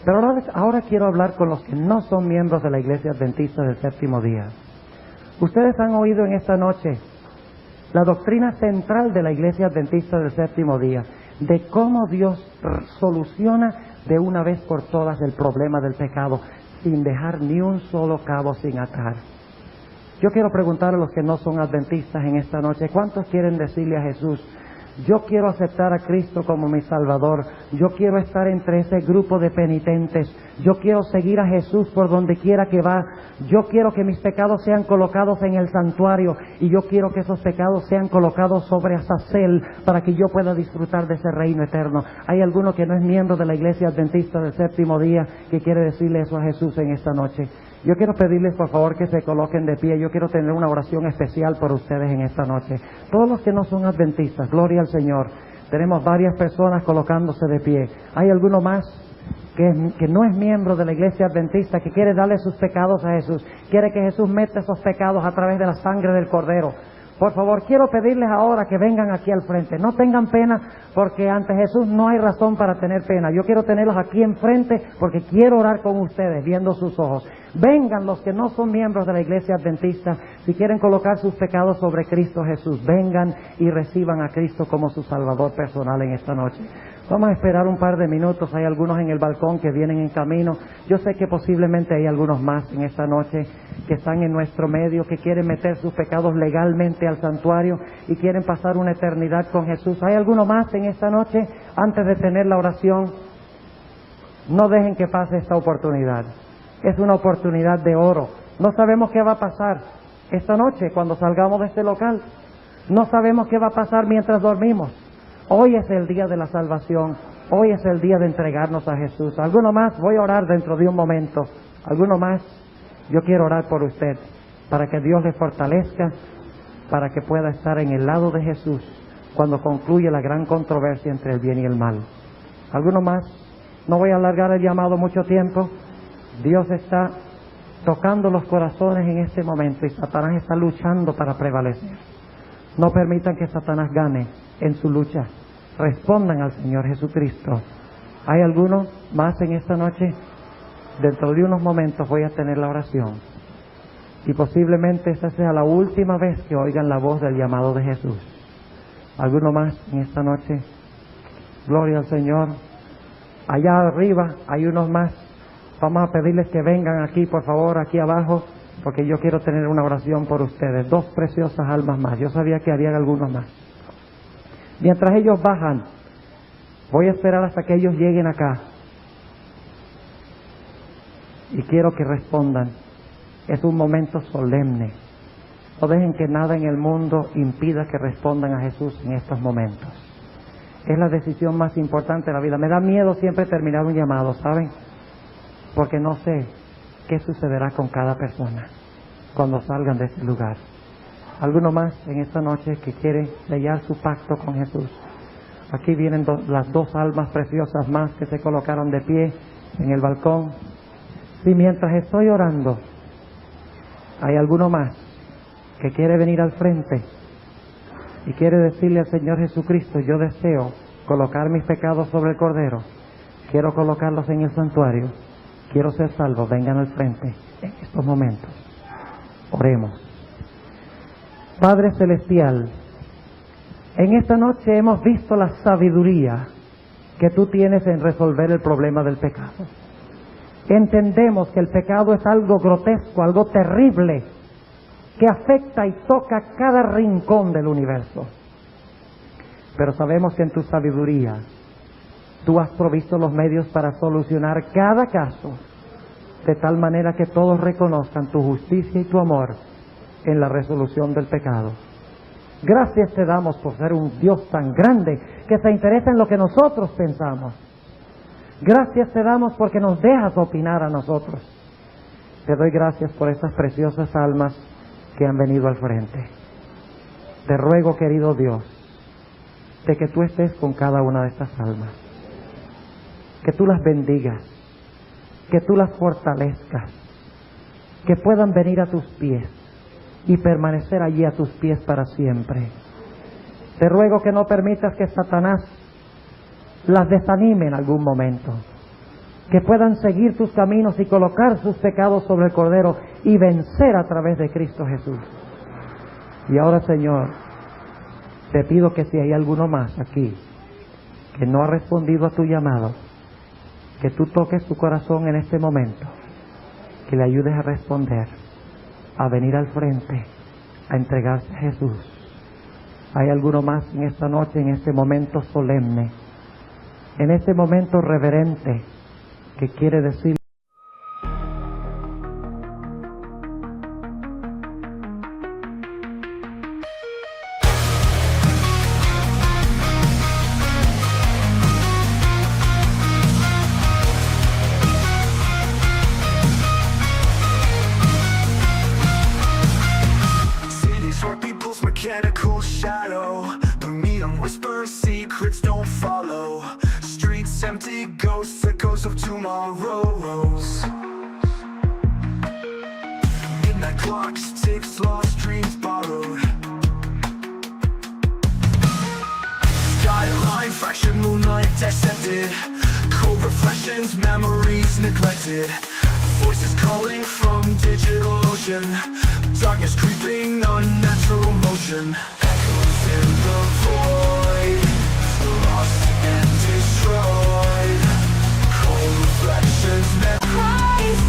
Speaker 1: Pero ahora quiero hablar con los que no son miembros de la Iglesia Adventista del Séptimo Día. Ustedes han oído en esta noche la doctrina central de la Iglesia Adventista del Séptimo Día, de cómo Dios soluciona de una vez por todas el problema del pecado, sin dejar ni un solo cabo sin atar. Yo quiero preguntar a los que no son adventistas en esta noche: ¿cuántos quieren decirle a Jesús: yo quiero aceptar a Cristo como mi Salvador, yo quiero estar entre ese grupo de penitentes, yo quiero seguir a Jesús por donde quiera que va, yo quiero que mis pecados sean colocados en el santuario, y yo quiero que esos pecados sean colocados sobre Azazel para que yo pueda disfrutar de ese reino eterno? ¿Hay alguno que no es miembro de la Iglesia Adventista del Séptimo Día que quiere decirle eso a Jesús en esta noche? Yo quiero pedirles por favor que se coloquen de pie. Yo quiero tener una oración especial por ustedes en esta noche. Todos los que no son adventistas, gloria al Señor. Tenemos varias personas colocándose de pie. ¿Hay alguno más que no es miembro de la Iglesia Adventista, que quiere darle sus pecados a Jesús? Quiere que Jesús meta esos pecados a través de la sangre del Cordero. Por favor, quiero pedirles ahora que vengan aquí al frente. No tengan pena, porque ante Jesús no hay razón para tener pena. Yo quiero tenerlos aquí enfrente porque quiero orar con ustedes, viendo sus ojos. Vengan los que no son miembros de la Iglesia Adventista, si quieren colocar sus pecados sobre Cristo Jesús. Vengan y reciban a Cristo como su Salvador personal en esta noche. Vamos a esperar un par de minutos. Hay algunos en el balcón que vienen en camino. Yo sé que posiblemente hay algunos más en esta noche que están en nuestro medio, que quieren meter sus pecados legalmente al santuario y quieren pasar una eternidad con Jesús. ¿Hay alguno más en esta noche? Antes de tener la oración, no dejen que pase esta oportunidad. Es una oportunidad de oro. No sabemos qué va a pasar esta noche cuando salgamos de este local. No sabemos qué va a pasar mientras dormimos. Hoy es el día de la salvación. Hoy es el día de entregarnos a Jesús. ¿Alguno más? Voy a orar dentro de un momento. ¿Alguno más? Yo quiero orar por usted, para que Dios le fortalezca, para que pueda estar en el lado de Jesús cuando concluye la gran controversia entre el bien y el mal. ¿Alguno más? No voy a alargar el llamado mucho tiempo. Dios está tocando los corazones en este momento y Satanás está luchando para prevalecer. No permitan que Satanás gane en su lucha. Respondan al Señor Jesucristo. ¿Hay alguno más en esta noche? Dentro de unos momentos voy a tener la oración. Y posiblemente esta sea la última vez que oigan la voz del llamado de Jesús. ¿Alguno más en esta noche? Gloria al Señor. Allá arriba hay unos más. Vamos a pedirles que vengan aquí, por favor, aquí abajo, porque yo quiero tener una oración por ustedes. 2 preciosas almas más. Yo sabía que había algunos más. Mientras ellos bajan, voy a esperar hasta que ellos lleguen acá. Y quiero que respondan. Es un momento solemne. No dejen que nada en el mundo impida que respondan a Jesús en estos momentos. Es la decisión más importante de la vida. Me da miedo siempre terminar un llamado, ¿saben? Porque no sé qué sucederá con cada persona cuando salgan de ese lugar. ¿Alguno más en esta noche que quiere sellar su pacto con Jesús? Aquí vienen las 2 almas preciosas más que se colocaron de pie en el balcón. Si mientras estoy orando hay alguno más que quiere venir al frente y quiere decirle al Señor Jesucristo: yo deseo colocar mis pecados sobre el Cordero, quiero colocarlos en el santuario, quiero ser salvo, vengan al frente en estos momentos. Oremos. Padre Celestial, en esta noche hemos visto la sabiduría que tú tienes en resolver el problema del pecado. Entendemos que el pecado es algo grotesco, algo terrible, que afecta y toca cada rincón del universo. Pero sabemos que en tu sabiduría tú has provisto los medios para solucionar cada caso, de tal manera que todos reconozcan tu justicia y tu amor en la resolución del pecado. Gracias te damos por ser un Dios tan grande que se interesa en lo que nosotros pensamos. Gracias te damos porque nos dejas opinar a nosotros. Te doy gracias por estas preciosas almas que han venido al frente. Te ruego, querido Dios, de que tú estés con cada una de estas almas, que tú las bendigas, que tú las fortalezcas, que puedan venir a tus pies y permanecer allí a tus pies para siempre. Te ruego que no permitas que Satanás las desanime en algún momento, que puedan seguir tus caminos y colocar sus pecados sobre el Cordero y vencer a través de Cristo Jesús. Y ahora, Señor, te pido que si hay alguno más aquí que no ha respondido a tu llamado, que tú toques su corazón en este momento, que le ayudes a responder, a venir al frente, a entregarse a Jesús. ¿Hay alguno más en esta noche, en este momento solemne, en este momento reverente, que quiere decir:
Speaker 2: mechanical shadow, but me on whisper secrets don't follow. Streets empty, ghosts, echoes of tomorrows. Midnight clocks, ticks, lost dreams borrowed. Skyline, fractured moonlight dissected. Cold reflections, memories neglected. Voices calling from digital ocean. Darkness creeping, unnatural motion. Echoes in the void, lost and destroyed. Cold reflections,
Speaker 3: cries,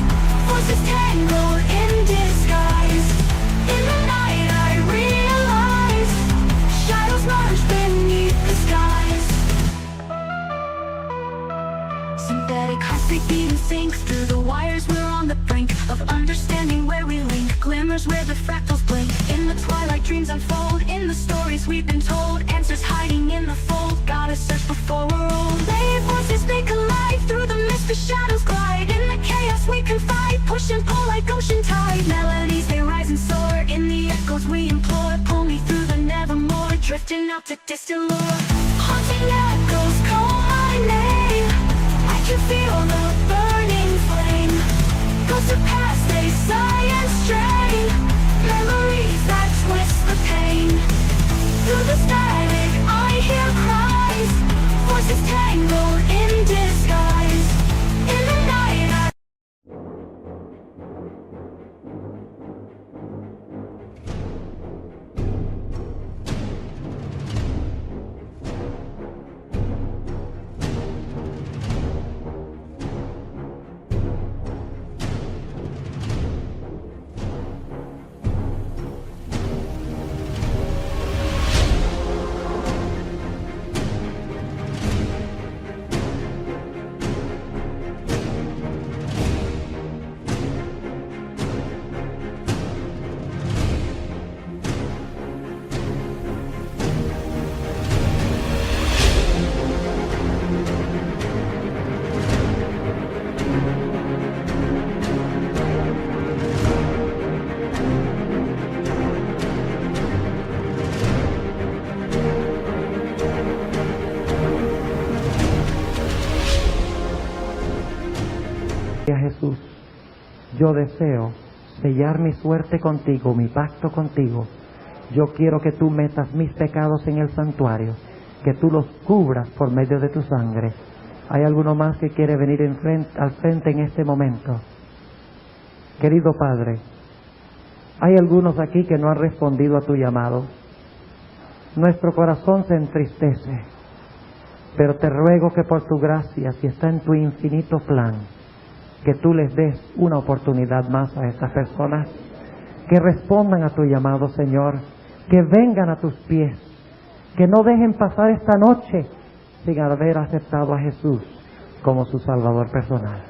Speaker 3: voices tangled in disguise. In the night I realize shadows merge beneath the skies. Synthetic hearts begin to sink through the wires. We're on the brink of understanding where we link. Glimmers where the fractals blink. In the twilight dreams unfold. In the stories we've been told. Answers hiding in the fold. Gotta search before we're old. Lay voices they collide. Through the mist the shadows glide. In the chaos we confide. Push and pull like ocean tide. Melodies they rise and soar. In the echoes we implore. Pull me through the nevermore. Drifting out to distant lore. Haunting echoes call my name. I can feel the burning flame. Ghosts of past they sigh and strain. Memories that twist the pain. Through the static I hear cries. Voices tangled in disguise. In the night I
Speaker 1: a Jesús, yo deseo sellar mi suerte contigo, mi pacto contigo. Yo quiero que tú metas mis pecados en el santuario, que tú los cubras por medio de tu sangre. ¿Hay alguno más que quiere venir al frente en este momento? Querido Padre, hay algunos aquí que no han respondido a tu llamado. Nuestro corazón se entristece, pero te ruego que por tu gracia, si está en tu infinito plan, que tú les des una oportunidad más a estas personas, que respondan a tu llamado, Señor, que vengan a tus pies, que no dejen pasar esta noche sin haber aceptado a Jesús como su Salvador personal.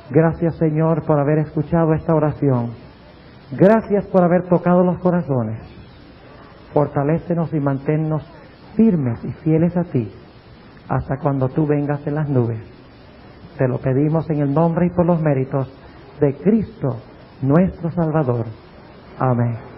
Speaker 1: Gracias, Señor, por haber escuchado esta oración. Gracias por haber tocado los corazones. Fortalécenos y manténnos firmes y fieles a ti hasta cuando tú vengas en las nubes. Te lo pedimos en el nombre y por los méritos de Cristo, nuestro Salvador. Amén.